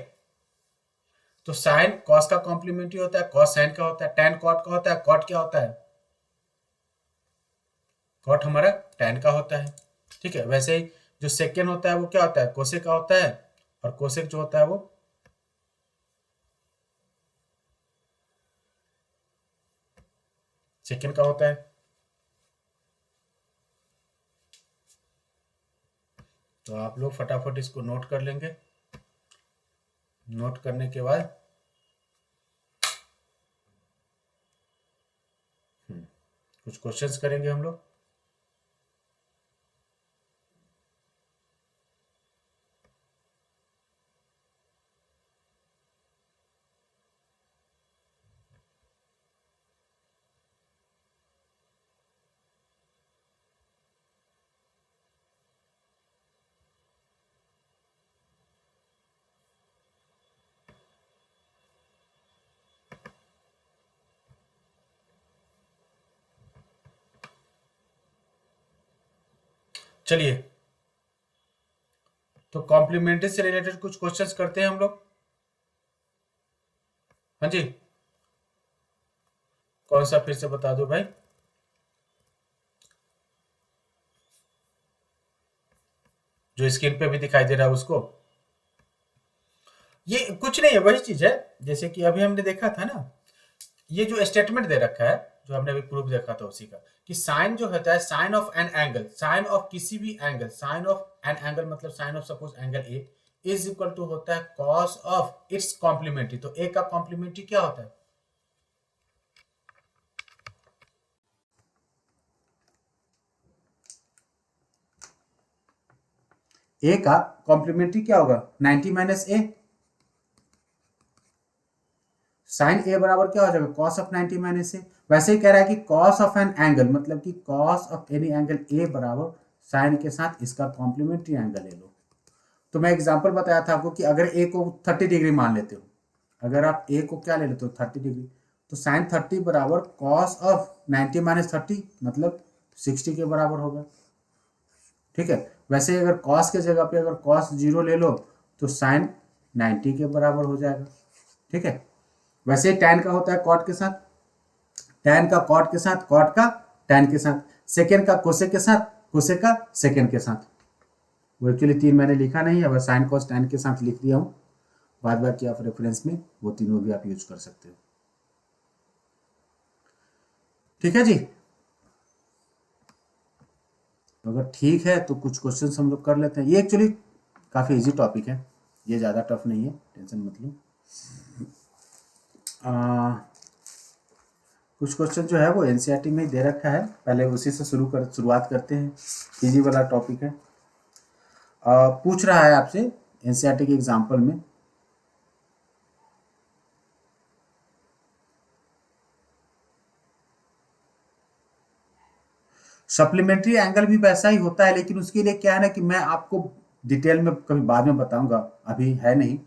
तो साइन कॉस का कॉम्प्लीमेंट्री होता है, कॉस साइन का होता है, tan कॉट का होता है, कॉट क्या होता है, कॉट हमारा tan का होता है। ठीक है, वैसे ही जो सेकेंड होता है वो क्या होता है, कोसेक का होता है, और कोसेक जो होता है वो सेकेंड का होता है। तो आप लोग फटाफट इसको नोट कर लेंगे, नोट करने के बाद कुछ क्वेश्चंस करेंगे हम लोग। चलिए, तो कॉम्प्लीमेंट्री से रिलेटेड कुछ क्वेश्चंस करते हैं हम लोग। हाँ जी, कौन सा फिर से बता दो भाई, जो स्क्रीन पे भी दिखाई दे रहा है उसको। ये कुछ नहीं है, वही चीज है जैसे कि अभी हमने देखा था ना, ये जो स्टेटमेंट दे रखा है, जो हमने अभी प्रूफ देखा था उसी का, कि साइन जो होता है, sine of an angle, sine of किसी भी angle, sine of an angle मतलब sine of suppose angle A is equal to होता है कॉस ऑफ इट्स कॉम्प्लीमेंट्री। तो ए का कॉम्प्लीमेंट्री क्या होता है, ए का कॉम्प्लीमेंट्री क्या होगा, 90 माइनस ए। साइन ए बराबर क्या हो जाएगा, कॉस ऑफ 90 माइनस ए। वैसे ही कह रहा है कि कॉस ऑफ एन एंगल, मतलब कि cos of any angle A बराबर साइन के साथ इसका कॉम्प्लीमेंट्री एंगल ले लो। तो मैं एग्जांपल बताया था आपको कि अगर ए को 30 डिग्री मान लेते हो, अगर आप ए को क्या ले लेते हो 30 डिग्री, तो साइन 30 बराबर कॉस ऑफ 90 माइनस 30 मतलब 60 के बराबर होगा। ठीक है, वैसे ही अगर कॉस के जगह पे अगर कॉस 0 ले लो तो साइन 90 के बराबर हो जाएगा। ठीक है, वैसे ही tan का होता है कॉट के साथ, tan का कॉट के साथ, कॉट का tan के साथ, सेकेंड का कोसेक के साथ, कोसेक का सेकेंड के साथ। वो एक्चुअली तीन मैंने लिखा नहीं है, बस साइन कॉस tan के साथ लिख दिया हूँ, बाद बाकी आप रेफरेंस में वो तीनों भी आप यूज कर सकते हो। ठीक है जी, अगर ठीक है तो कुछ क्वेश्चन हम लोग कर लेते हैं। ये एक्चुअली काफ़ी इजी टॉपिक है, ये ज़्यादा टफ नहीं है, टेंशन मत लो। कुछ क्वेश्चन जो है वो एनसीईआरटी में ही दे रखा है, पहले उसी से शुरुआत करते हैं, इजी वाला टॉपिक है। पूछ रहा है आपसे एनसीईआरटी के एग्जाम्पल में, सप्लीमेंट्री एंगल भी वैसा ही होता है, लेकिन उसके लिए क्या है ना कि मैं आपको डिटेल में कभी बाद में बताऊंगा, अभी है नहीं।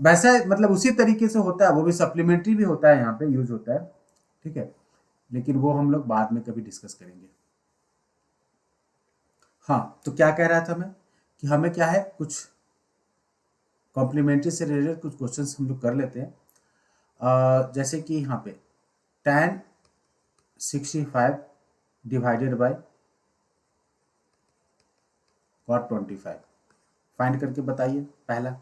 वैसा मतलब उसी तरीके से होता है, वो भी सप्लीमेंट्री भी होता है, यहाँ पे यूज होता है, ठीक है, लेकिन वो हम लोग बाद में कभी डिस्कस करेंगे। हाँ, तो क्या कह रहा था मैं कि हमें क्या है, कुछ कॉम्प्लीमेंट्री से रिलेटेड कुछ क्वेश्चंस हम लोग कर लेते हैं। जैसे कि यहाँ पे tan 65 divided by cot 25 find करके बताइए। पहला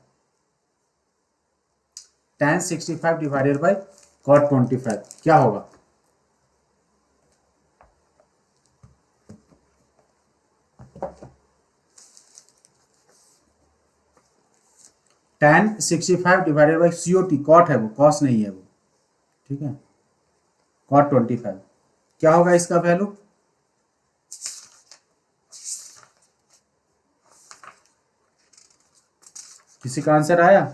tan 65 डिवाइडेड बाय cot 25 क्या होगा? tan 65 divided by COT, cot है वो, cos नहीं है वो, ठीक है, cot 25 क्या होगा इसका वैल्यू? किसी का आंसर आया?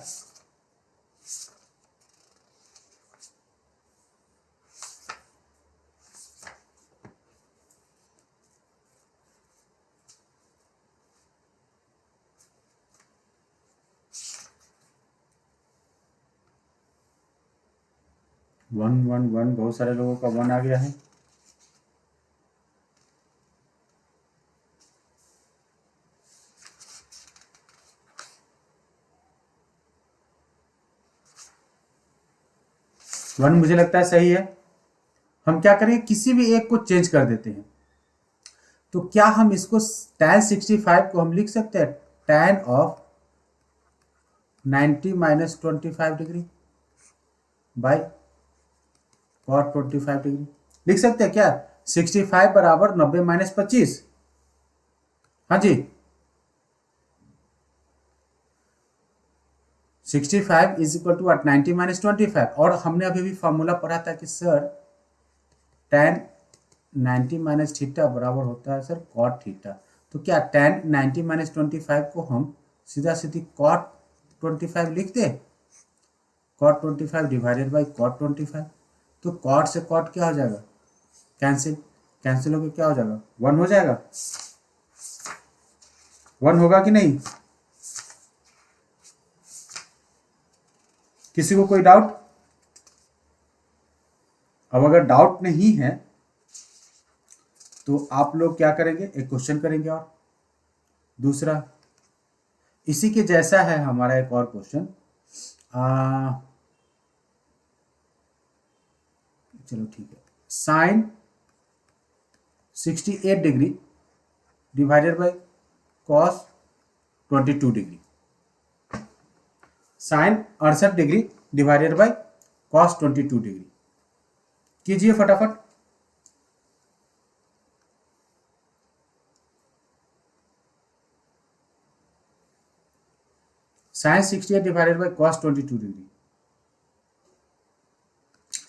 वन वन वन, बहुत सारे लोगों का वन आ गया है। वन मुझे लगता है सही है। हम क्या करेंगे, किसी भी एक को चेंज कर देते हैं। तो क्या हम इसको tan 65 को हम लिख सकते हैं tan of 90 minus 25 degree by cot 25 degree लिख सकते हैं क्या? 65 बराबर 90 माइनस 25। हाँ जी, 65 इज इक्वल टू 90 माइनस 25। और हमने अभी भी फॉर्मूला पढ़ा था कि सर tan 90 माइनस थीटा बराबर होता है सर cot थीटा। तो क्या tan 90 माइनस 25 को हम सीधा सीधी cot 25 लिख दे? cot 25 divided by cot 25। तो cot से cot क्या हो जाएगा? कैंसिल, कैंसिल होकर क्या हो जाएगा? 1 हो जाएगा। 1 होगा कि नहीं? किसी को कोई डाउट? अब अगर डाउट नहीं है तो आप लोग क्या करेंगे, एक क्वेश्चन करेंगे और दूसरा इसी के जैसा है हमारा एक और क्वेश्चन। चलो ठीक है, sine 68 degree divided by cos 22 degree, sine 68 degree divided by cos 22 degree कीजिए फटाफट। Sine 68 divided by cos 22 degree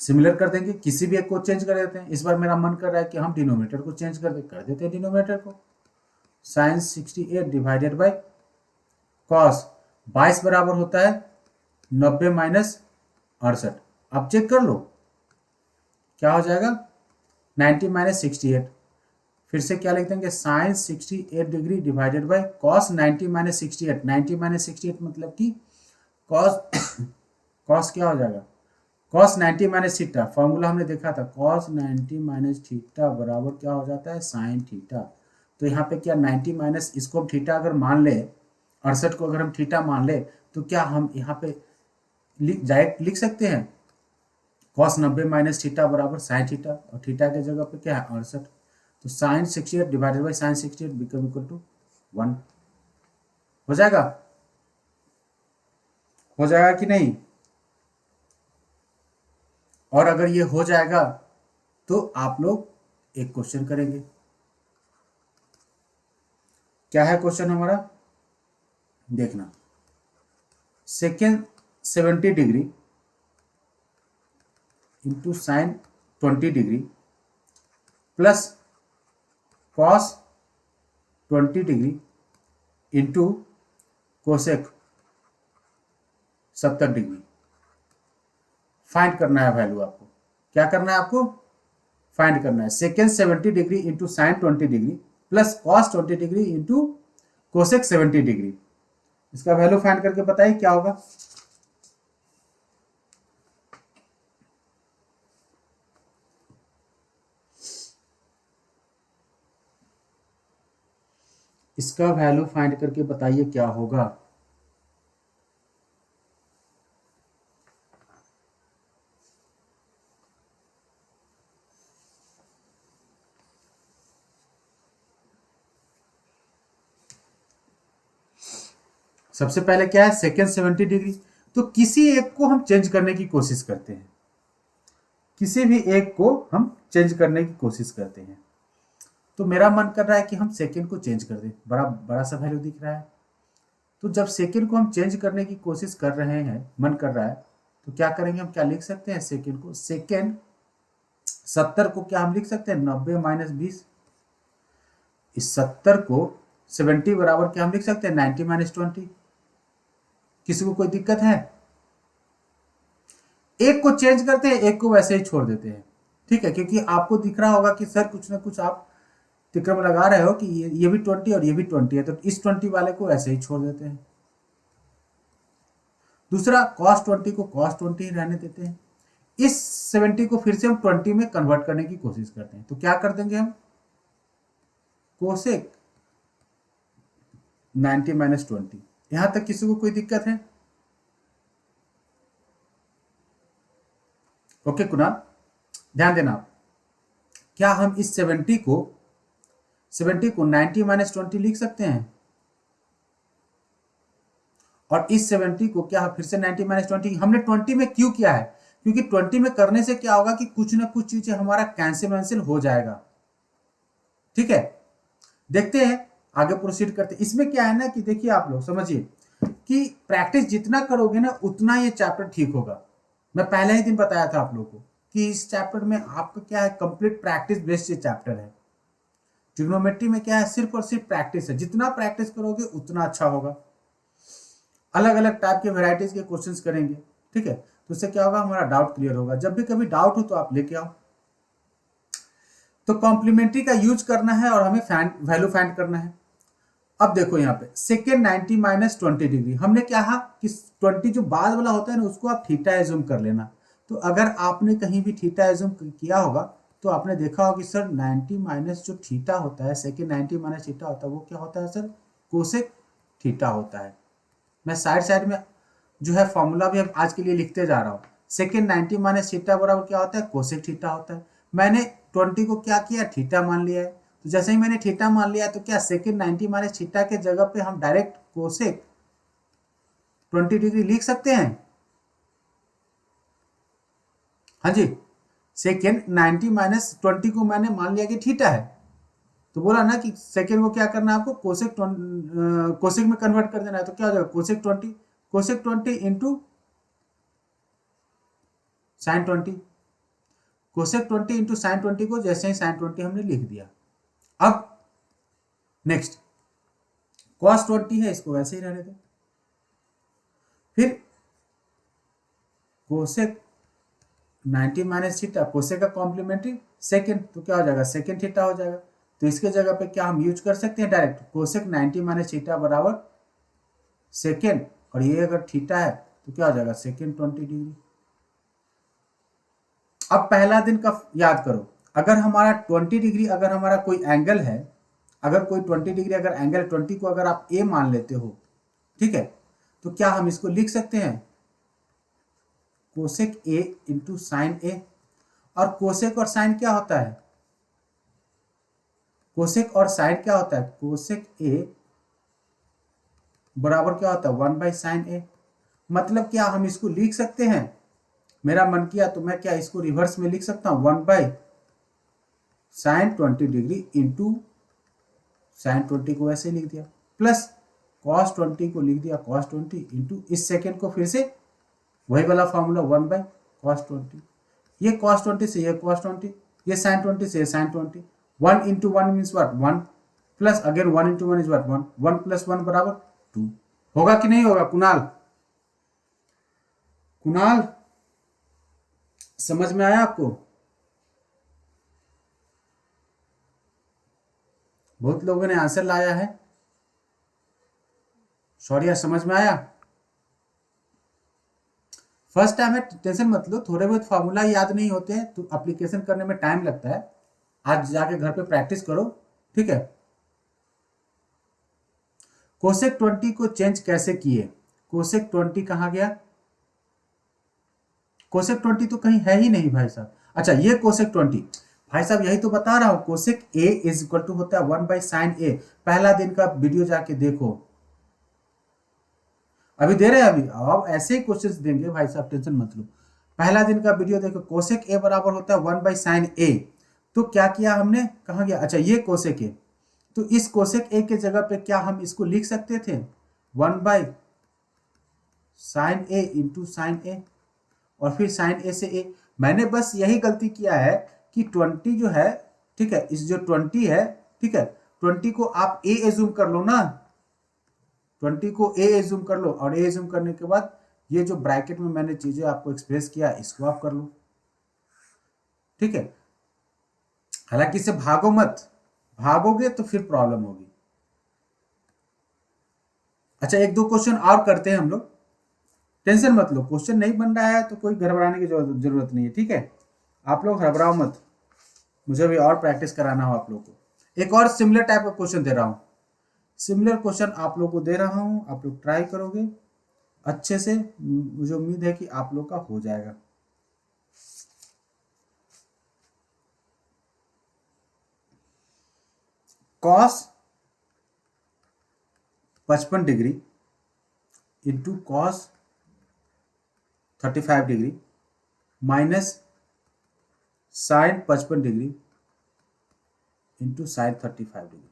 similar कर देंगे, किसी भी एक को चेंज कर देते हैं। इस बार मेरा मन कर रहा है कि हम डिनोमिनेटर को चेंज कर देते हैं डिनोमिनेटर को। साइन 68 डिवाइडेड बाय कॉस 22 बराबर होता है 90 माइनस 68। आप चेक कर लो क्या हो जाएगा, 90 माइनस 68। फिर से क्या लिख देंगे, sine 68 degree divided by cos 90 minus 68। 90 minus 68 मतलब कि कॉस कॉस क्या हो जाएगा, कॉस 90 माइनस थीटा। फॉर्मूला हमने देखा था, कॉस 90 माइनस थीटा बराबर क्या हो जाता है, साइन थीटा। तो यहाँ पे क्या 90 माइनस, इसको हम थीटा अगर मान ले, 68 को अगर हम थीटा मान ले, तो क्या हम यहाँ पे लिख सकते हैं कॉस 90 माइनस थीटा बराबर साइन थीटा, और थीटा के जगह पे क्या है 68। तो sine 68 divided by sine 68 become equal to 1 हो जाएगा। हो जाएगा कि नहीं? और अगर ये हो जाएगा तो आप लोग एक क्वेश्चन करेंगे। क्या है क्वेश्चन हमारा, देखना। Second 70 degree into sign 20 degree plus cos 20 degree into cosec 70 degree find करना है वैल्यू। आपको क्या करना है, आपको फाइंड करना है। Second 70 degree into sign 20 degree plus cos 20 degree into cosec 70 degree. इसका वैल्यू फाइंड करके बताइए क्या होगा। इसका वैल्यू फाइंड करके बताइए क्या होगा। सबसे पहले क्या है, सेकेंड 70 डिग्री, तो किसी एक को हम चेंज करने की कोशिश करते हैं, किसी भी एक को हम चेंज करने की कोशिश करते हैं। तो मेरा मन कर रहा है कि हम सेकेंड को चेंज कर दें, बड़ा बड़ा सा वैल्यू दिख रहा है। तो जब सेकेंड को हम चेंज करने की कोशिश कर रहे हैं, मन कर रहा है, तो क्या करेंगे, हम क्या लिख सकते हैं सेकेंड को, सेकेंड 70 को क्या हम लिख सकते हैं 90 माइनस 20। इस 70 को 70 बराबर क्या हम लिख सकते हैं 90 माइनस 20। किसी को कोई दिक्कत है? एक को चेंज करते हैं, एक को वैसे ही छोड़ देते हैं, ठीक है, क्योंकि आपको दिख रहा होगा कि सर कुछ ना कुछ आप तिक्रम लगा रहे हो कि ये भी 20 और ये भी 20 है, तो इस 20 वाले को ऐसे ही छोड़ देते हैं। दूसरा cos 20 को cos 20 ही रहने देते हैं। इस 70 को फिर से हम 20 में कन्वर्ट करने की कोशिश करते हैं, तो क्या कर देंगे हम, कोसेक 90 माइनस 20। यहां तक किसी को कोई दिक्कत है? ओके कुणाल, ध्यान देना आप, क्या हम इस 70 को 90 माइनस 20 लिख सकते हैं, और इस 70 को क्या फिर से 90 माइनस 20, हमने 20 में क्यों किया है, क्योंकि 20 में करने से क्या होगा कि कुछ ना कुछ चीजें हमारा कैंसिल हो जाएगा, ठीक है। देखते हैं, आगे प्रोसीड करते हैं। इसमें क्या है ना कि देखिए आप लोग समझिए कि प्रैक्टिस जितना करोगे ना उतना ये चैप्टर ठीक होगा। मैं पहले ही दिन बताया था आप लोगों को कि इस चैप्टर में आपका क्या है, कंप्लीट प्रैक्टिस बेस्ड ये चैप्टर है। ट्रिग्नोमेट्री में क्या है, सिर्फ और सिर्फ प्रैक्टिस है, जितना प्रैक्टिस करोगे उतना अच्छा होगा। अलग अलग टाइप के वेराइटीज के क्वेश्चंस करेंगे, ठीक है, तो इससे क्या होगा, हमारा डाउट क्लियर होगा। जब भी कभी डाउट हो तो आप लेके आओ। तो कॉम्प्लीमेंट्री का यूज करना है और हमें वैल्यू फाइंड करना है। अब देखो यहाँ पे सेकेंड 90 माइनस 20 डिग्री, हमने क्या कहा कि 20 जो बाद वाला होता है ना उसको आप थीटा एज्यूम कर लेना। तो अगर आपने कहीं भी थीटा एज्यूम किया होगा तो आपने देखा होगा कि सर 90 माइनस जो थीटा होता है, सेकेंड 90 माइनस थीटा होता है, वो क्या होता है सर, कोसेक थीटा होता है। मैं साइड में जो है फॉर्मूला भी अब आज के लिए लिखते जा रहा हूँ। सेकेंड 90 माइनस थीटा बराबर क्या होता है, कोसेक थीटा होता है। मैंने 20 को क्या किया, थीटा मान लिया है, तो जैसे ही मैंने थीटा मान लिया तो क्या सेकेंड 90 माइनस थीटा के जगह पे हम डायरेक्ट कोसेक 20 डिग्री लिख सकते हैं। हाँ जी, सेकेंड 90 माइनस 20 को मैंने मान लिया कि थीटा है, तो बोला ना कि सेकेंड को क्या करना है आपको, कोसेक में कन्वर्ट कर देना है। तो क्या हो जाएगा, cosec 20 into sine 20, cosec 20 into sine 20 को जैसे ही साइन 20 हमने लिख दिया। अब नेक्स्ट कॉस 20 है, इसको वैसे ही रहने दो। फिर कोसेक 90 माइनस थीटा, कोसेक का कॉम्प्लीमेंट्री सेकेंड, तो क्या हो जाएगा, सेकेंड थीटा हो जाएगा। तो इसके जगह पे क्या हम यूज कर सकते हैं, डायरेक्ट कोसेक 90 माइनस थीटा बराबर सेकेंड, और ये अगर थीटा है तो क्या हो जाएगा, सेकेंड 20 डिग्री। अब पहला दिन का याद करो, अगर हमारा 20 डिग्री अगर हमारा कोई एंगल है, अगर कोई 20 डिग्री अगर एंगल 20 को अगर आप ए मान लेते हो, ठीक है, तो क्या हम इसको लिख सकते हैं कोसेक ए इंटू साइन ए। और कोसेक और साइन क्या होता है, कोसेक और साइन क्या होता है, कोसेक ए बराबर क्या होता है 1 बाई साइन ए। मतलब क्या हम इसको लिख सकते हैं, मेरा मन किया तो मैं क्या इसको रिवर्स में लिख सकता हूं, 1 by sine 20 degree into sign 20 को ऐसे लिख दिया, प्लस कॉस 20 को लिख दिया कॉस 20 इंटू इस सेकेंड को फिर से वही वाला फॉर्मूला 1 बाई कॉस 20, ये कॉस 20 से ये कॉस 20, ये साइन 20 से ये sine 20, 1 into 1 means what 1, plus again 1 into 1 is what 1, 1 plus 1 बराबर 2। होगा कि नहीं होगा कुणाल, कुणाल समझ में आया आपको? बहुत लोगों ने आंसर लाया है। शौर्य समझ में आया? फर्स्ट टाइम है, टेंशन मत लो, थोड़े बहुत फार्मूला याद नहीं होते हैं तो एप्लीकेशन करने में टाइम लगता है। आज जाके घर पे प्रैक्टिस करो, ठीक है। कोसेक 20 को चेंज कैसे किए? कोसेक 20 कहाँ गया? कोसेक 20 तो कहीं है ही नहीं भाई साहब। अच्छा, ये कोसेक 20 भाई साहब, यही तो बता रहा हूं, cosec a is equal to होता है 1/sin ए। पहला दिन का वीडियो जाके देखो, अभी दे रहे हैं, अभी अब ऐसे ही क्वेश्चंस देंगे भाई साहब, टेंशन मत लो। पहला दिन का वीडियो देखो, कोसेक ए बराबर होता है 1/sin ए। तो क्या किया हमने, कहाँ गया? अच्छा, ये कोसेक ए, तो इस कोसेक ए के जगह पे क्या हम इसको लिख सकते थे? 1/sin ए इंटू साइन ए, और फिर साइन ए से ए। मैंने बस यही गलती किया है कि 20 जो है, ठीक है, इस जो 20 है, ठीक है, 20 को आप ए एज्यूम कर लो ना, 20 को ए एज्यूम कर लो, और ए एज्यूम करने के बाद ये जो ब्रैकेट में मैंने चीजें आपको एक्सप्रेस किया इसको आप कर लो, ठीक है। हालांकि इसे भागो मत, भागोगे तो फिर प्रॉब्लम होगी। अच्छा, एक दो क्वेश्चन और करते हैं हम लोग, टेंशन मत लो, क्वेश्चन नहीं बन रहा है तो कोई घबराने की जरूरत नहीं है, ठीक है। आप लोग घबराओ मत, मुझे भी और प्रैक्टिस कराना हो आप लोग को। एक और सिमिलर टाइप का क्वेश्चन दे रहा हूं, सिमिलर क्वेश्चन आप लोग को दे रहा हूं, आप लोग ट्राई करोगे अच्छे से, मुझे उम्मीद है कि आप लोग का हो जाएगा। Cos 55 degree into cos 35 degree minus sine 55 degree into sine 35 degree,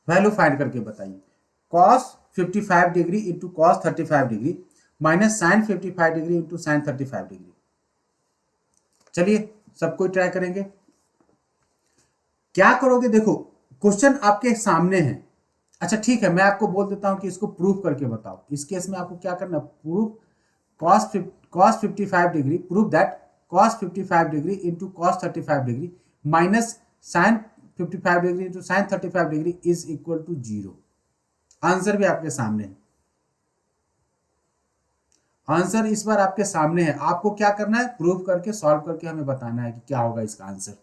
value find करके बताइए। Cos 55 degree into cos 35 degree minus sine 55 degree into sine 35 degree. चलिए सब कोई ट्राई करेंगे। क्या करोगे, देखो क्वेश्चन आपके सामने है। अच्छा ठीक है, मैं आपको बोल देता हूं कि इसको प्रूफ करके बताओ। इस केस में आपको क्या करना, proof cos 55 degree, proof that cos 55 degree into cos 35 degree minus sine 55 degree into sine 35 degree is equal to 0। Answer भी आपके सामने है, आंसर इस बार आपके सामने है। आपको क्या करना है, प्रूफ करके सॉल्व करके हमें बताना है कि क्या होगा इसका आंसर।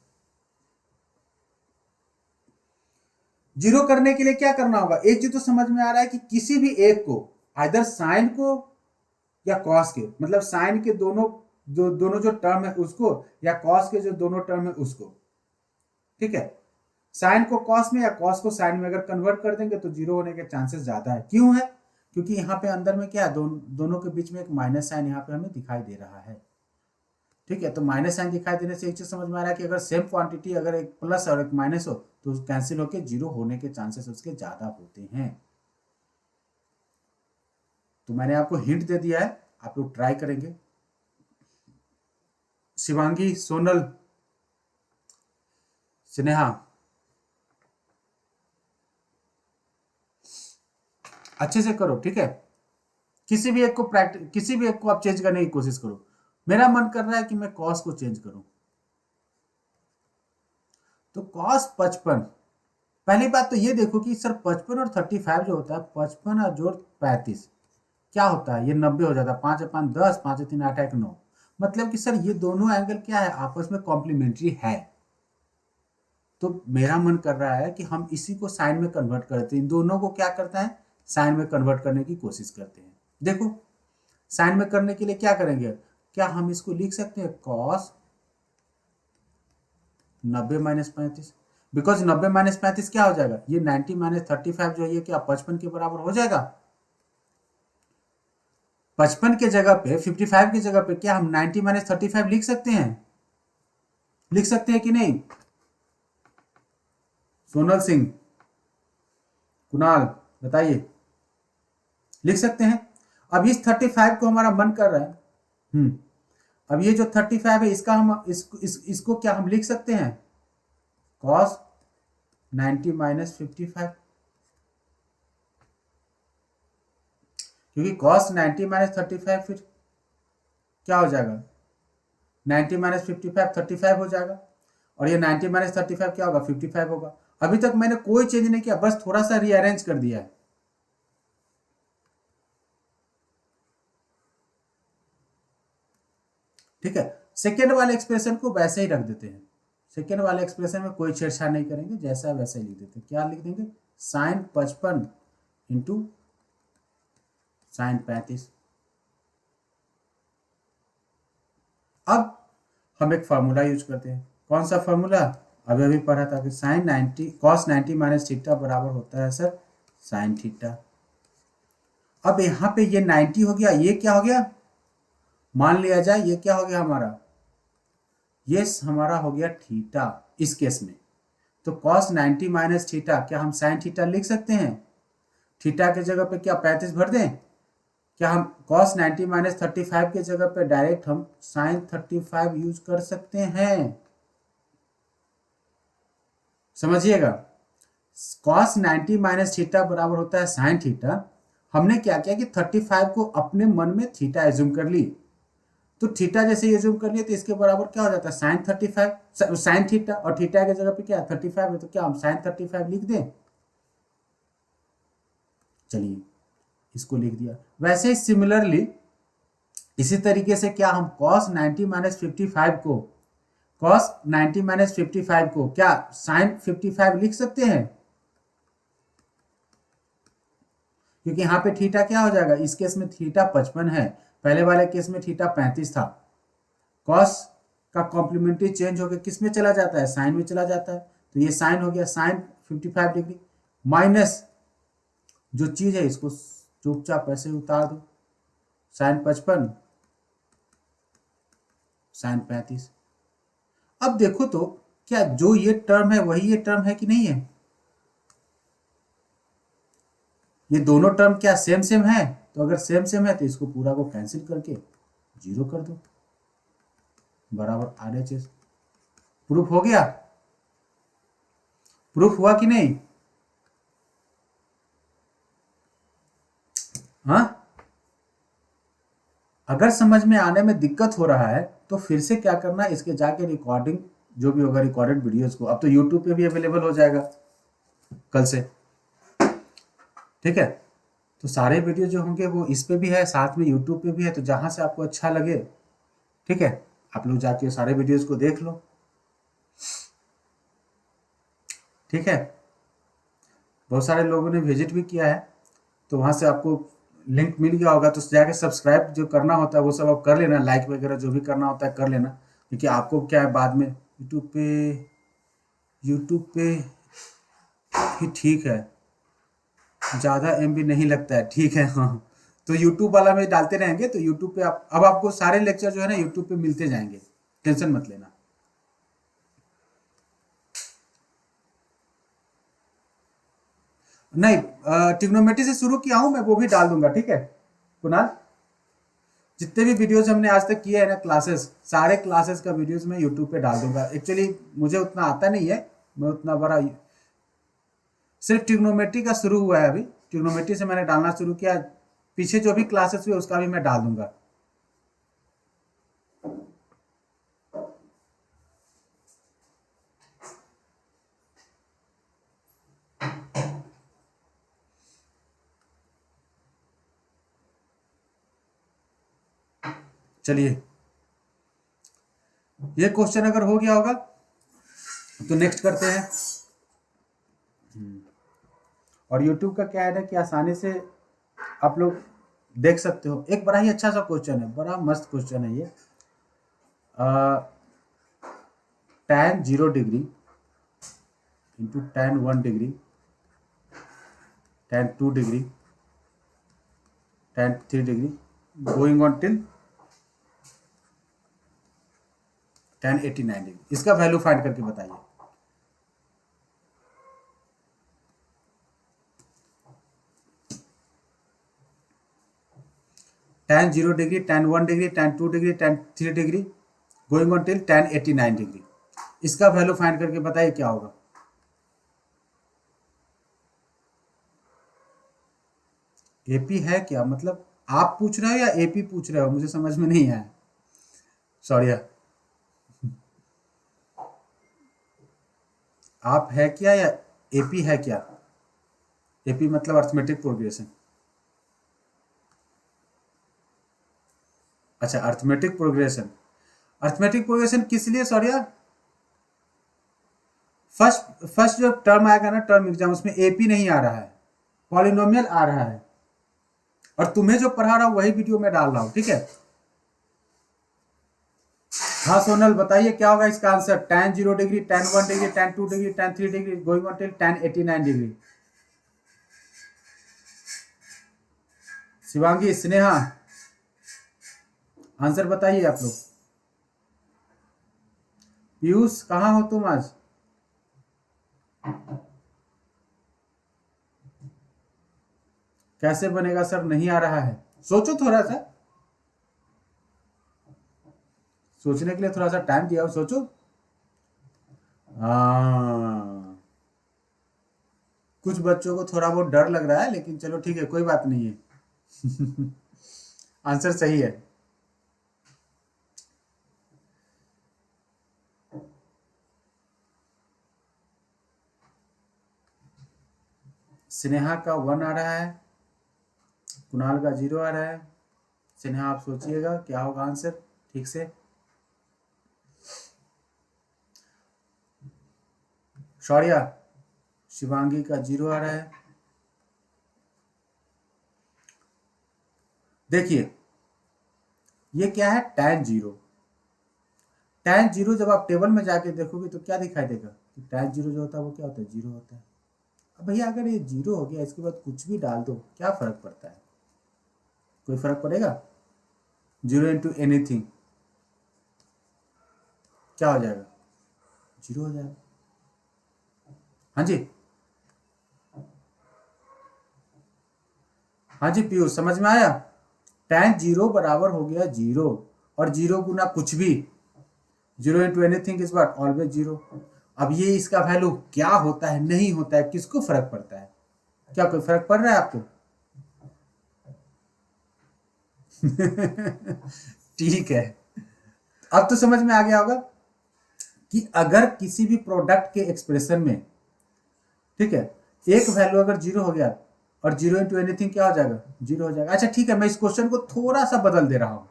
जीरो करने के लिए क्या करना होगा, एक चीज तो समझ में आ रहा है कि किसी भी एक को, आइदर साइन को या कॉस के, मतलब साइन के दोनों जो टर्म है उसको, या कॉस के जो दोनों टर्म है उसको, ठीक है। साइन को कॉस में या कॉस को साइन में अगर कन्वर्ट कर देंगे तो जीरो होने के चांसेस ज्यादा है। क्यों है, क्योंकि यहाँ पे अंदर में क्या है, दोनों के बीच में एक माइनस साइन यहाँ पे हमें दिखाई दे रहा है, ठीक है। तो माइनस साइन दिखाई देने से एक चीज समझ में आ रहा है कि अगर सेम क्वांटिटी अगर एक प्लस और एक माइनस हो तो कैंसिल होकर जीरो होने के चांसेस उसके ज्यादा होते हैं। तो मैंने आपको हिंट दे दिया है, आप लोग ट्राई करेंगे। शिवांगी, सोनल, स्नेहा, अच्छे से करो, ठीक है। किसी भी एक को आप चेंज करने की कोशिश करो। मेरा मन कर रहा है कि मैं कॉस को चेंज करूं, तो कॉस 55, पहली बात तो ये देखो कि सर 55 और 35 जो होता है, 55 और जोड़ 35 क्या होता है, ये 90 हो जाता है। 5 या 5 10, 5 या 3 8 1 9, मतलब कि सर ये दोनों एंगल क्या है, आपस में कॉम्प्लीमेंट्री है। तो मेरा मन कर रहा है कि हम इसी को साइन में कन्वर्ट करते हैं, इन दोनों को क्या करता है, साइन में कन्वर्ट करने की कोशिश करते हैं। देखो साइन में करने के लिए क्या करेंगे, क्या हम इसको लिख सकते हैं कॉस 90 माइनस 35, बिकॉज 90 माइनस 35 क्या हो जाएगा, ये 90 माइनस 35 जो है ये क्या 55 के बराबर हो जाएगा। 55 के जगह पे 55 की जगह पे क्या हम 90 माइनस 35 लिख सकते हैं, लिख सकते हैं कि नहीं? सोनल सिंह, कुणाल, बताइए, लिख सकते हैं। अब इस 35 को हमारा मन कर रहा है, अब ये जो 35 है इसका हम इसको क्या हम लिख सकते हैं, cos 90 माइनस 55, क्योंकि cos 90 माइनस 35 फिर क्या हो जाएगा, 90 माइनस 55 35 हो जाएगा, और ये 90 माइनस 35 क्या होगा, 55 होगा। अभी तक मैंने कोई चेंज नहीं किया, बस थोड़ा सा रीअरेंज कर दिया है। ठीक है, सेकेंड वाले एक्सप्रेशन को वैसे ही रख देते हैं। सेकेंड वाले एक्सप्रेशन में कोई छेड़छाड़ नहीं करेंगे, जैसा वैसे ही लिख देते हैं। क्या लिख देंगे? Sine 55 into sine 35। अब हम एक फार्मूला यूज करते हैं। कौन सा फार्मूला? अभी अभी पढ़ा था कि साइन 90 कॉस 90 माइनस थीटा बराबर होता है सर साइन थीटा। अब यहाँ पे ये 90 हो गया, ये क्या हो गया? मान लिया जाए ये क्या हो गया हमारा? ये हमारा हो गया थीटा इस केस में। तो कॉस 90 माइनस थीटा, क्या हम साइन थीटा लिख सकते हैं? थीटा के जगह पे क्या 35 भर दें? क्या हम कॉस 90 माइनस 35 के जगह पे डायरेक्ट हम साइन 35 यूज कर सकते हैं? समझिएगा, कॉस 90 माइनस थीटा बराबर होता है साइन थीटा। हमने क्या किया कि 35 को अपने मन में थीटा एज्यूम कर ली, तो थीटा जैसे एज्यूम कर लिए तो इसके बराबर क्या हो जाता है? साइन 35 साइन थीटा, और थीटा के जगह पे क्या 35 है, तो क्या हम साइन 35 लिख दें? चलिए इसको लिख दिया। वैसे ही सिमिलरली इसी तरीके से क्या हम कॉस 90 माइनस 55 को कॉस 90 माइनस 55 को क्या साइन 55 लिख सकते हैं? क्योंकि यहाँ पे थीटा क्या हो जाएगा? इस केस में थीटा 55 है, पहले वाले केस में थीटा 35 था। कॉस का कॉम्प्लीमेंट्री चेंज होकर किस में चला जाता है? साइन में चला जाता है। तो ये साइन हो गया साइन 55 डिग्री, माइनस जो चीज है इसको चुपचाप ऐसे उतार दो, साइन 55 साइन 35। अब देखो तो क्या जो ये टर्म है वही ये टर्म है कि नहीं है? ये दोनों टर्म क्या सेम सेम है? तो अगर सेम सेम है तो इसको पूरा को कैंसिल करके 0 कर दो, बराबर RHS। प्रूफ हो गया? प्रूफ हुआ कि नहीं? हाँ, अगर समझ में आने में दिक्कत हो रहा है तो फिर से क्या करना है, इसके जाके रिकॉर्डिंग जो भी होगा रिकॉर्डेड वीडियोस को, अब तो यूट्यूब पे भी अवेलेबल हो जाएगा कल से। ठीक है, तो सारे वीडियो जो होंगे वो इस पे भी है, साथ में यूट्यूब पे भी है, तो जहां से आपको अच्छा लगे, ठीक है, आप लोग जाके सारे वीडियोस को देख लो। ठीक है, बहुत सारे लोगों ने विजिट भी किया है, तो वहां से आपको लिंक मिल गया होगा, तो जाके सब्सक्राइब जो करना होता है वो सब आप कर लेना, लाइक वगैरह जो भी करना होता है कर लेना, क्योंकि आपको क्या है बाद में यूट्यूब पे ही ठीक है, ज़्यादा MB नहीं लगता है, ठीक है। हाँ, तो यूट्यूब वाला में डालते रहेंगे, तो यूट्यूब पे आप अब आपको सारे लेक्चर जो है ना यूट्यूब पे मिलते जाएंगे, टेंशन मत लेना। नहीं, ट्रिग्नोमेट्री से शुरू किया हूं मैं, वो भी डाल दूंगा, ठीक है कुणाल। जितने भी वीडियोस हमने आज तक किए हैं ना क्लासेस, सारे क्लासेस का वीडियोस मैं यूट्यूब पे डाल दूंगा। एक्चुअली मुझे उतना आता नहीं है, मैं उतना बड़ा, सिर्फ ट्रिग्नोमेट्री का शुरू हुआ है अभी, ट्रिग्नोमेट्री से मैंने डालना शुरू किया, पीछे जो भी क्लासेस हुए उसका भी मैं डाल दूंगा। चलिए, ये क्वेश्चन अगर हो गया होगा तो नेक्स्ट करते हैं। और यूट्यूब का क्या है ना कि आसानी से आप लोग देख सकते हो। एक बड़ा ही अच्छा सा क्वेश्चन है, बड़ा मस्त क्वेश्चन है ये। tan 0 degree into tan 1 degree, tan 2 degree, tan 3 degree, going on till tan 89 degree, इसका वैल्यू फाइंड करके बताइए। tan 0 degree, tan 1 degree, tan 2 degree, tan 3 degree, going on till tan 89 degree, इसका value find करके बताइए क्या होगा। AP है क्या? मतलब आप पूछ रहे हो या AP पूछ रहे हो? मुझे समझ में नहीं आया, सॉरी। आप है क्या या एपी है क्या? एपी मतलब अर्थमेटिक प्रोग्रेशन। अच्छा, अर्थमेटिक प्रोग्रेशन। अर्थमेटिक प्रोग्रेशन किस लिए सॉरी? फर्स्ट फर्स्ट जो टर्म आएगा ना टर्म एग्जाम, उसमें एपी नहीं आ रहा है, पॉलिनोमियल आ रहा है। और तुम्हें जो पढ़ा रहा हूं वही वीडियो में डाल रहा हूं, ठीक है? हाँ सोनल बताइए क्या होगा इसका answer? tan 0 degree, tan 1 degree, tan 2 degree, tan 3 degree, going on till tan 89 degree. Shivangi, Sneha, answer बताइए आप लोग। पीयूष कहाँ हो तुम आज? कैसे बनेगा सर? नहीं आ रहा है। सोचो थोड़ा सा, सोचने के लिए थोड़ा सा टाइम दिया, सोचो। कुछ बच्चों को थोड़ा बहुत डर लग रहा है, लेकिन चलो ठीक है, कोई बात नहीं है। आंसर सही है। स्नेहा का 1 आ रहा है, कुणाल का 0 आ रहा है। स्नेहा आप सोचिएगा क्या होगा आंसर ठीक से। शौर्या, शिवांगी का 0 आ रहा है। देखिए ये क्या है? tan 0। tan 0 जब आप टेबल में जाके देखोगे तो क्या दिखाई देगा कि tan 0 जो होता है वो क्या होता है? 0 होता है। अब भैया अगर ये 0 हो गया, इसके बाद कुछ भी डाल दो, क्या फर्क पड़ता है? कोई फर्क पड़ेगा? 0 इंटू एनीथिंग क्या हो जाएगा? 0 हो जाएगा। हाँ जी, हाँ जी पीयूष, समझ में आया? tan 0 बराबर हो गया 0, और 0 गुना कुछ भी, 0 into anything is what? Always 0। अब ये इसका वैल्यू क्या होता है नहीं होता है, किसको फर्क पड़ता है? क्या कोई फर्क पड़ रहा है आपको? ठीक है, अब तो समझ में आ गया होगा कि अगर किसी भी प्रोडक्ट के एक्सप्रेशन में, ठीक है, एक वैल्यू अगर 0 हो गया और 0 इंटू एनीथिंग क्या हो जाएगा? 0 हो जाएगा। अच्छा ठीक है, मैं इस क्वेश्चन को थोड़ा सा बदल दे रहा हूं,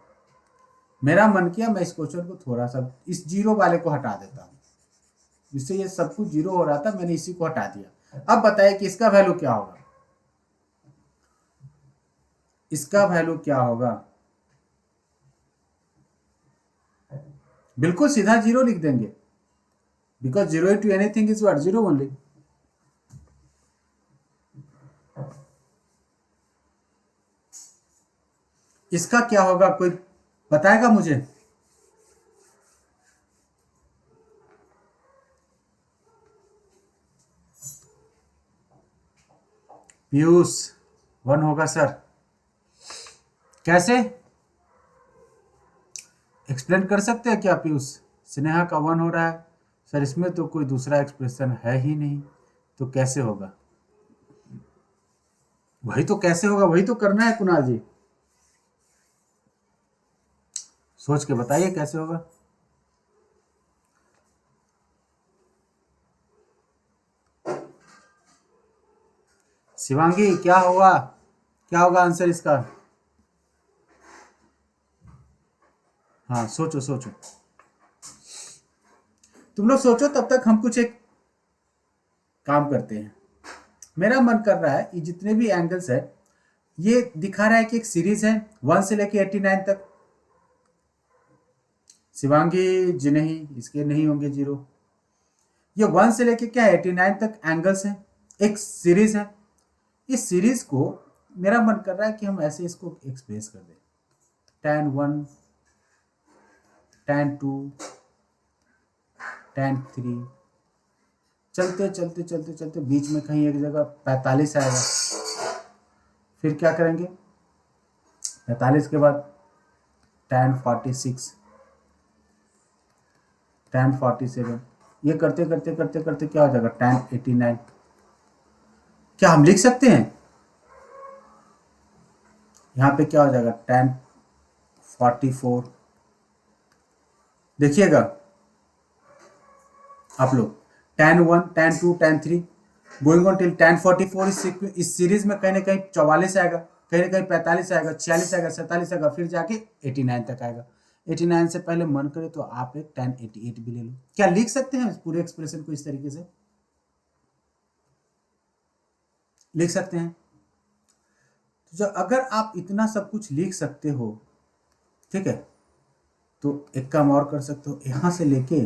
मेरा मन किया मैं इस क्वेश्चन को थोड़ा सा इस 0 वाले को हटा देता हूं, जिससे ये सब कुछ 0 हो रहा था, मैंने इसी को हटा दिया। अब बताइए कि इसका वैल्यू क्या होगा? इसका वैल्यू क्या होगा? बिल्कुल सीधा 0 लिख देंगे, because 0 into anything is what? 0 only. इसका क्या होगा? कोई बताएगा मुझे? पीयूष 1 होगा सर। कैसे एक्सप्लेन कर सकते हैं क्या पीयूष? स्नेहा का 1 हो रहा है सर, इसमें तो कोई दूसरा एक्सप्रेशन है ही नहीं, तो कैसे होगा? वही तो कैसे होगा, वही तो करना है कुणाल जी, सोच के बताइए कैसे होगा। शिवांगी क्या होगा? क्या होगा आंसर इसका? हाँ सोचो सोचो, तुम लोग सोचो, तब तक हम कुछ एक काम करते हैं। मेरा मन कर रहा है ये जितने भी एंगल्स है, ये दिखा रहा है कि एक सीरीज है 1 से लेके 89 तक। शिवांगी जी नहीं, इसके नहीं होंगे 0। ये 1 से लेके क्या 89 तक एंगल्स है, एक सीरीज है। इस सीरीज को मेरा मन कर रहा है कि हम ऐसे इसको एक्सप्रेस कर दें, tan 1, tan 2, tan 3, चलते चलते चलते चलते बीच में कहीं एक जगह 45 आएगा। फिर क्या करेंगे? 45 के बाद tan 46, tan 47, ये करते करते करते करते क्या हो जाएगा? tan 89। क्या हम लिख सकते हैं यहाँ पे क्या हो जाएगा? tan 44। देखिएगा आप लोग, tan 1, tan 2, tan 3, going on till tan 44 इस सीरीज में कहीं ना कहीं 44 आएगा, कहीं ना कहीं 45 आएगा, 46 आएगा, 47 आएगा, फिर जाके 89 तक आएगा। 89 से पहले मन करे तो आप एक tan 88 भी ले लो। क्या लिख सकते हैं पूरे एक्सप्रेशन को इस तरीके से लिख सकते हैं। तो जब अगर आप इतना सब कुछ लिख सकते हो, ठीक है, तो एक काम और कर सकते हो, यहां से लेके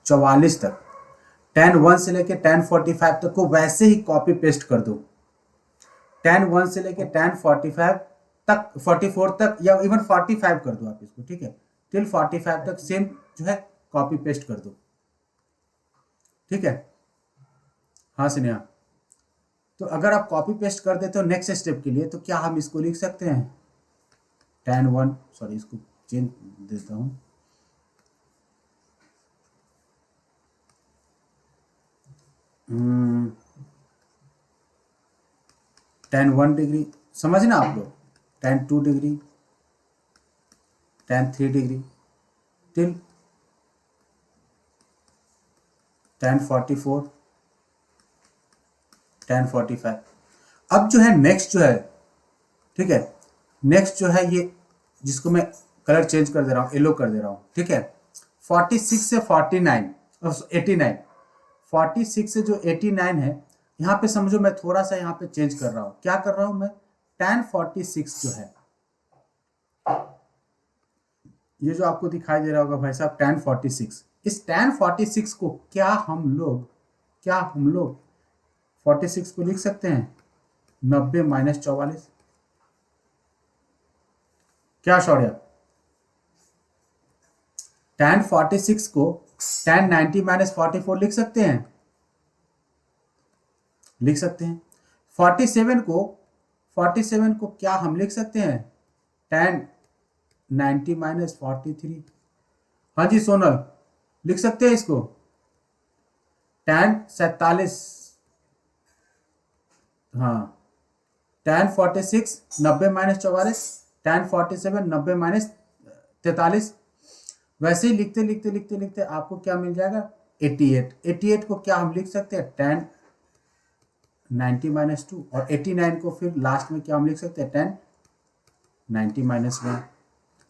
44 तक tan 1 से लेके tan 45 तक को वैसे ही कॉपी पेस्ट कर दो। tan 1 से लेके tan 45 तक, 44 तक, या इवन 45 कर दो आप इसको, ठीक है, टिल 45 तक सेम जो है कॉपी पेस्ट कर दो, ठीक है। हाँ स्नेहा, तो अगर आप कॉपी पेस्ट कर देते हो नेक्स्ट स्टेप के लिए, तो क्या हम इसको लिख सकते हैं tan 1, सॉरी इसको चेंज देता हूं, tan 1 डिग्री समझना आप लोग, tan 2 degree, tan 3 degree, till tan 44, tan 45। अब जो है नेक्स्ट जो है, ठीक है, नेक्स्ट जो है ये जिसको मैं कलर चेंज कर दे रहा हूँ, येलो कर दे रहा हूँ, ठीक है, 46 से 49 89, 46 से जो 89 है, यहाँ पे समझो मैं थोड़ा सा यहाँ पे चेंज कर रहा हूँ। क्या कर रहा हूँ मैं, tan 46 जो है, ये जो आपको दिखाई दे रहा होगा भाई साहब tan 46, इस tan 46 को क्या हम लोग 46 को लिख सकते हैं 90 माइनस 44। क्या शौर्य, tan 46 को tan 90 माइनस 44 लिख सकते हैं, लिख सकते हैं। 47 को क्या हम लिख सकते हैं tan 90 माइनस 43। हाँ जी सोनल, लिख सकते हैं इसको tan 47, हाँ tan 46 90 माइनस 44, tan 47 90 माइनस 43। वैसे ही लिखते लिखते लिखते लिखते आपको क्या मिल जाएगा 88। 88 को क्या हम लिख सकते हैं tan 90 माइनस 2, और 89 को फिर लास्ट में क्या हम लिख सकते हैं tan 90 माइनस 1।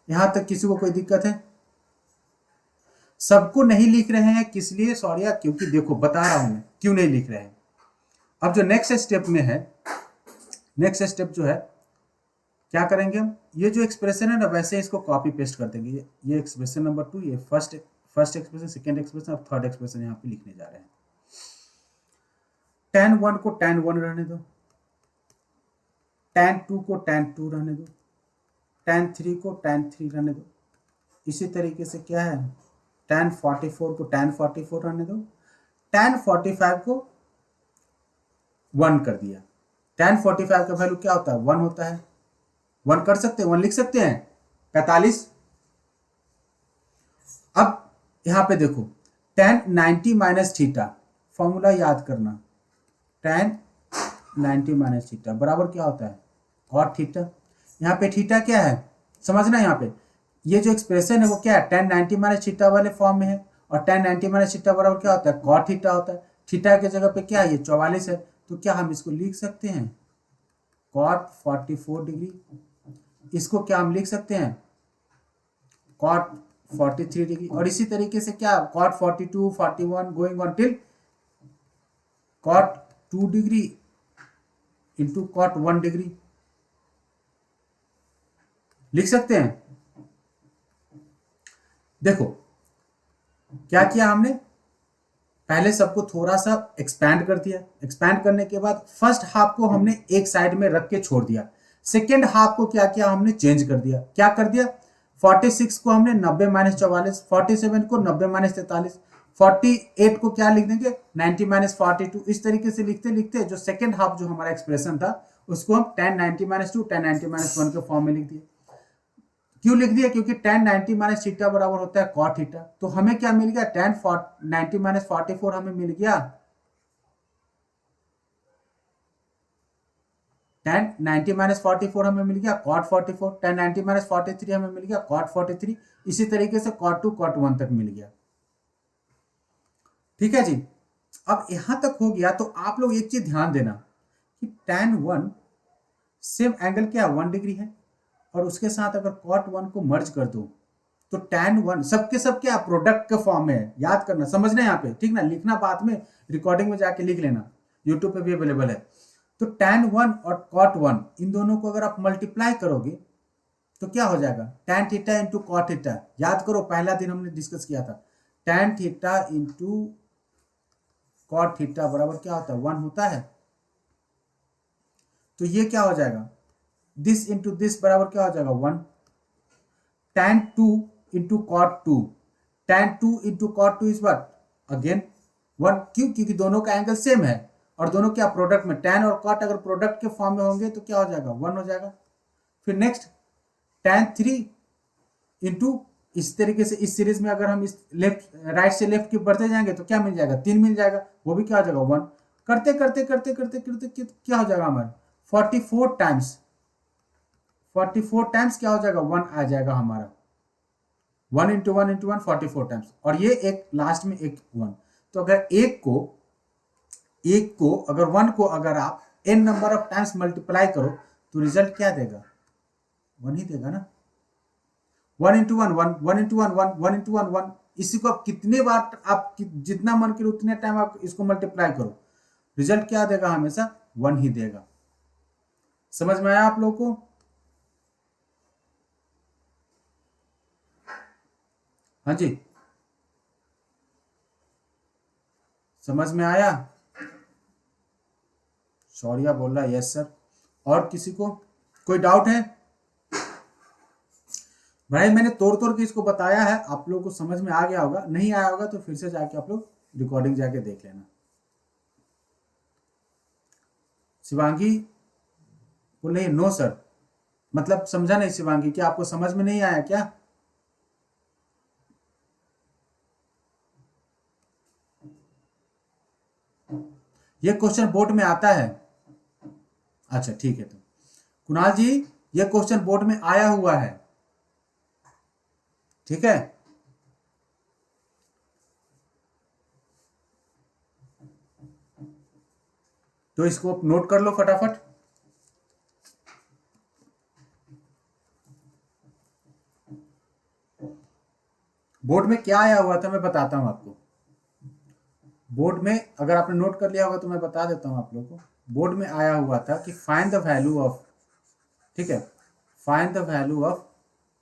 यहां तक किसी को कोई दिक्कत है? सबको नहीं लिख रहे हैं, किस लिए सॉरी, क्योंकि देखो बता रहा हूं मैं क्यों नहीं लिख रहे हैं। अब जो नेक्स्ट स्टेप में है, नेक्स्ट स्टेप जो है क्या करेंगे हम, ये जो एक्सप्रेशन है ना वैसे इसको कॉपी पेस्ट कर देंगे। ये एक्सप्रेशन नंबर 2, ये फर्स्ट एक्सप्रेशन, सेकेंड एक्सप्रेशन और थर्ड एक्सप्रेशन यहाँ पे लिखने जा रहे हैं। tan 1 को tan 1 रहने दो, tan 2 को tan 2 रहने दो, tan 3 को tan 3 रहने दो। इसी तरीके से क्या है tan 44 को tan 44 रहने दो, tan 45 को 1 कर दिया। tan 45 का वैल्यू क्या होता है 1 होता है, 1 कर सकते हैं, 1 लिख सकते हैं 45। अब यहां पे देखो tan 90 माइनस थीटा, फॉर्मूला याद करना, tan 90 माइनस थीटा बराबर क्या होता है cot थीटा। यहाँ पे थीटा क्या है समझना, यहाँ पे ये जो एक्सप्रेशन है वो क्या है tan 90 माइनस थीटा वाले फॉर्म में है, और tan 90 माइनस थीटा बराबर क्या होता है cot थीटा होता है। थीटा के जगह पे क्या है ये 44 है, तो क्या हम इसको लिख सकते हैं cot 44 डिग्री। इसको क्या हम लिख सकते हैं cot 43 डिग्री, और इसी तरीके से क्या cot 42, 41 going on till cot 2 degree into cot 1 degree लिख सकते हैं। देखो क्या किया हमने, पहले सबको थोड़ा सा एक्सपैंड कर दिया, एक्सपैंड करने के बाद फर्स्ट हाफ को हमने एक साइड में रख के छोड़ दिया, सेकेंड हाफ को क्या किया हमने चेंज कर दिया। क्या कर दिया 46 को हमने 90 माइनस 44, 47 को 90 माइनस 43, 48 को क्या लिख देंगे 90 माइनस 42। इस तरीके से लिखते लिखते जो सेकेंड हाफ जो हमारा एक्सप्रेशन था उसको हम tan 90 माइनस 2 tan 90 माइनस 1 के फॉर्म में लिख दिए। क्यों लिख दिया, क्योंकि tan 90 माइनस थीटा बराबर होता है cot थीटा। तो हमें क्या मिल गया tan 90 माइनस 44 हमें मिल गया, tan 90 माइनस 44 हमें मिल गया cot 44, tan 90 माइनस 43 हमें मिल गया cot 43। इसी तरीके से cot 2 cot 1 तक मिल गया। ठीक है जी, अब यहां तक हो गया, तो आप लोग एक चीज ध्यान देना कि tan 1 सेम एंगल क्या 1 डिग्री है, और उसके साथ अगर cot 1 को मर्ज कर दो तो tan 1 सबके सब क्या प्रोडक्ट के फॉर्म में है। याद करना, समझना यहाँ पे, ठीक ना, लिखना बाद में, रिकॉर्डिंग में जाके लिख लेना, यूट्यूब पे भी अवेलेबल है। तो tan 1 और cot 1 इन दोनों को अगर आप मल्टीप्लाई करोगे तो क्या हो जाएगा, tan theta into cot theta. याद करो पहला दिन हमने डिस्कस किया था, tan theta into cot theta बराबर क्या होता है, 1 होता है। तो ये क्या हो जाएगा, दिस इंटू दिस बराबर क्या हो जाएगा 1। tan 2 into cot 2, tan 2 into cot 2 is what, again 1। क्यों, क्योंकि दोनों का एंगल सेम है और दोनों क्या प्रोडक्ट में, tan और कॉट अगर प्रोडक्ट के फॉर्म में होंगे तो क्या हो जाएगा 1 हो जाएगा। फिर नेक्स्ट tan 3 इंटू, इस तरीके से इस सीरीज में अगर हम इस लेफ्ट राइट से लेफ्ट की बढ़ते जाएंगे तो क्या मिल जाएगा, 3 मिल जाएगा, वो भी क्या हो जाएगा 1। करते करते करते करते करते क्या हो जाएगा हमारा 44 टाइम्स, 44 टाइम्स क्या हो जाएगा 1 आ जाएगा हमारा, 1 इंटू 1 इंटू 1 44 टाइम्स, और ये एक लास्ट में एक 1। तो अगर एक को अगर 1 को अगर आप n number of times multiply करो तो रिजल्ट क्या देगा, 1 ही देगा ना। 1 इंटू 1 1, 1 इंटू 1 1, 1 इंटू 1 1। इसी को आप कितने बार आप जितना मन करे उतने टाइम आप इसको मल्टीप्लाई करो, रिजल्ट क्या देगा, हमेशा 1 ही देगा। समझ में आया आप लोगों को? हाँ जी, समझ में आया? शौर्या बोल रहा है यस सर। और किसी को कोई डाउट है? भाई मैंने तोड़ तोड़ के इसको बताया है, आप लोगों को समझ में आ गया होगा, नहीं आया होगा तो फिर से जाके आप लोग रिकॉर्डिंग जाके देख लेना। शिवांगी बोल रही नो सर, मतलब समझा नहीं शिवांगी, क्या आपको समझ में नहीं आया क्या? ये क्वेश्चन बोर्ड में आता है, अच्छा ठीक है। तो कुणाल जी ये क्वेश्चन बोर्ड में आया हुआ है, ठीक है। तो इसको नोट कर लो फटाफट। बोर्ड में क्या आया हुआ था मैं बताता हूं आपको। बोर्ड में अगर आपने नोट कर लिया होगा तो मैं बता देता हूं आप लोगों को। बोर्ड में आया हुआ था कि फाइंड द वैल्यू ऑफ, ठीक है, find the value of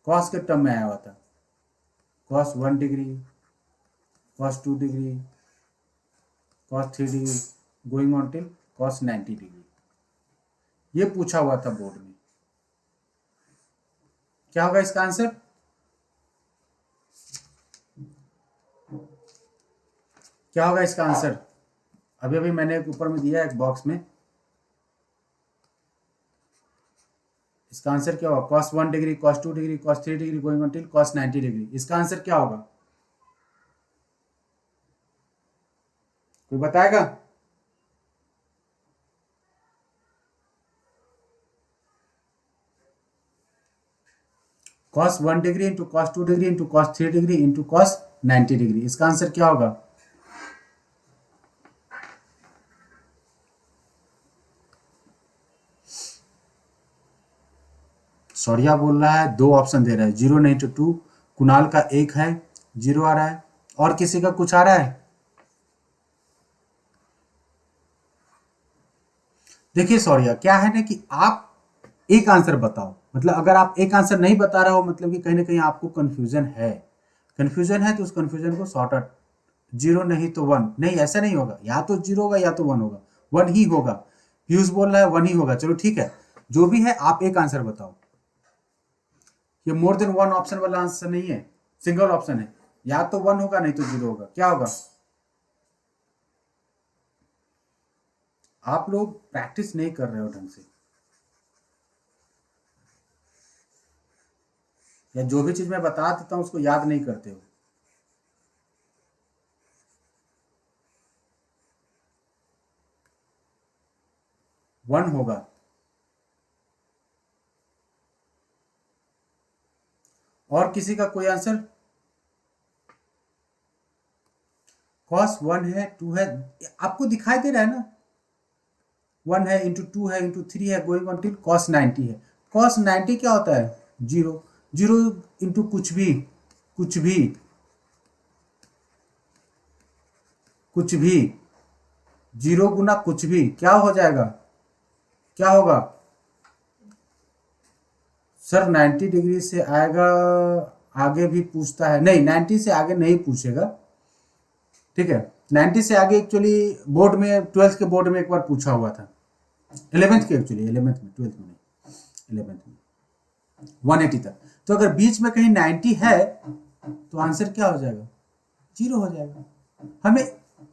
cos के टर्म में आया हुआ था, cos 1 degree, cos 2 degree, cos 3 degree, going on till cos 90 degree. ये पूछा हुआ था बोर्ड में। क्या होगा इसका आंसर? क्या होगा इसका आंसर? अभी अभी मैंने एक ऊपर में दिया एक बॉक्स में, इसका आंसर क्या होगा, cos 1 degree, cos 2 degree, cos 3 degree, going on till cos 90 degree. इसका आंसर क्या होगा, कोई बताएगा? cos 1 degree into cos 2 degree into cos 3 degree into cos 90 degree, इसका आंसर क्या होगा? सौर्या बोल रहा है 2 ऑप्शन दे रहा है, 0 नहीं तो 2। कुणाल का 1 है, 0 आ रहा है। और किसी का कुछ आ रहा है? देखिए सौर्या क्या है ना कि आप एक आंसर बताओ, मतलब अगर आप एक आंसर नहीं बता रहे हो मतलब कि कहीं ना कहीं आपको कंफ्यूजन है। कंफ्यूजन है तो उस कंफ्यूजन को सॉर्ट आउट, 0 नहीं तो 1, नहीं ऐसा नहीं होगा, या तो 0 होगा या तो 1 होगा, 1 ही होगा। पीयूष बोल रहा है 1 ही होगा, चलो ठीक है, जो भी है आप एक आंसर बताओ। ये मोर देन 1 ऑप्शन वाला आंसर नहीं है, सिंगल ऑप्शन है, या तो 1 होगा नहीं तो 0 होगा। क्या होगा? आप लोग प्रैक्टिस नहीं कर रहे हो ढंग से, या जो भी चीज मैं बता देता हूं उसको याद नहीं करते हो। वन होगा। और किसी का कोई आंसर? कॉस 1 है 2 है, आपको दिखाई दे रहा है ना, 1 है इंटू 2 है इंटू 3 है गोइंग ऑन टिल कॉस 90 है। कॉस 90 क्या होता है? 0। 0 इंटू कुछ भी, कुछ भी, कुछ भी, 0 गुना कुछ भी क्या हो जाएगा? क्या होगा सर? 90 डिग्री से आएगा, आगे भी पूछता है, नहीं 90 से आगे नहीं पूछेगा, ठीक है। 90 से आगे एक्चुअली बोर्ड में 12th के बोर्ड में एक बार पूछा हुआ था, 11th के, एक्चुअली 11th में, 12th में नहीं, 11th में 180 तक। तो अगर बीच में कहीं 90 है तो आंसर क्या हो जाएगा? 0 हो जाएगा। हमें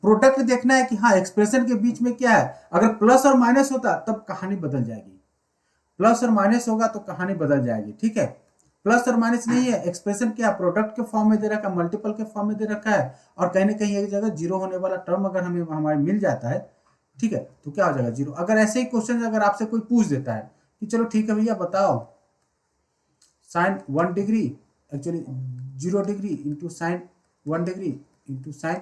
प्रोडक्ट देखना है कि हाँ एक्सप्रेशन के बीच में क्या है। अगर प्लस और माइनस होता तब कहानी बदल जाएगी, प्लस और माइनस होगा तो कहानी बदल जाएगी, ठीक है। प्लस और माइनस नहीं है, एक्सप्रेशन क्या प्रोडक्ट के फॉर्म में दे रखा है, मल्टीपल के फॉर्म में दे रखा है, और कहीं ना कहीं एक जगह 0 होने वाला टर्म अगर हमें हमारे मिल जाता है, ठीक है, तो क्या हो जाएगा? 0। अगर ऐसे ही क्वेश्चन अगर आपसे कोई पूछ देता है कि चलो ठीक है भैया बताओ sine 1 degree, actually 0 degree into sine 1 degree into sine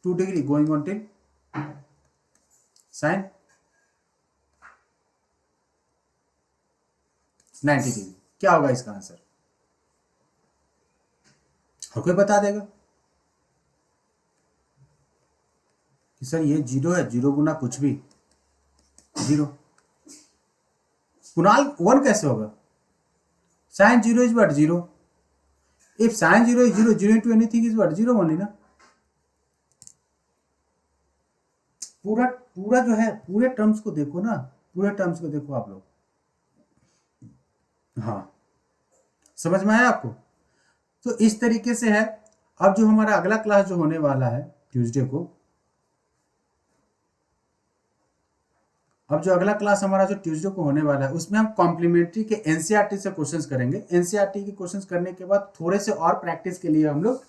2 degree going on till sine 90 degree, क्या होगा इसका आंसर? और कोई बता देगा कि सर ये 0 है, 0 गुना कुछ भी 0। कुणाल 1 कैसे होगा? Sine 0 is what? 0। If sine 0 is 0, 0 into anything is what? 0 only ना। पूरा पूरा जो है, पूरे टर्म्स को देखो ना, पूरे टर्म्स को देखो आप लोग। हाँ, समझ में आया आपको? तो इस तरीके से है। अब जो हमारा अगला क्लास जो होने वाला है ट्यूसडे को, अब जो अगला क्लास हमारा जो ट्यूसडे को होने वाला है उसमें हम कॉम्प्लीमेंट्री के एनसीईआरटी से क्वेश्चंस करेंगे। एनसीईआरटी के क्वेश्चंस करने के बाद थोड़े से और प्रैक्टिस के लिए हम लोग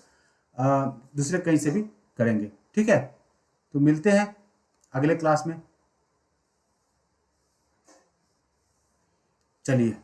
दूसरे कहीं से भी करेंगे, ठीक है। तो मिलते हैं अगले क्लास में, चलिए।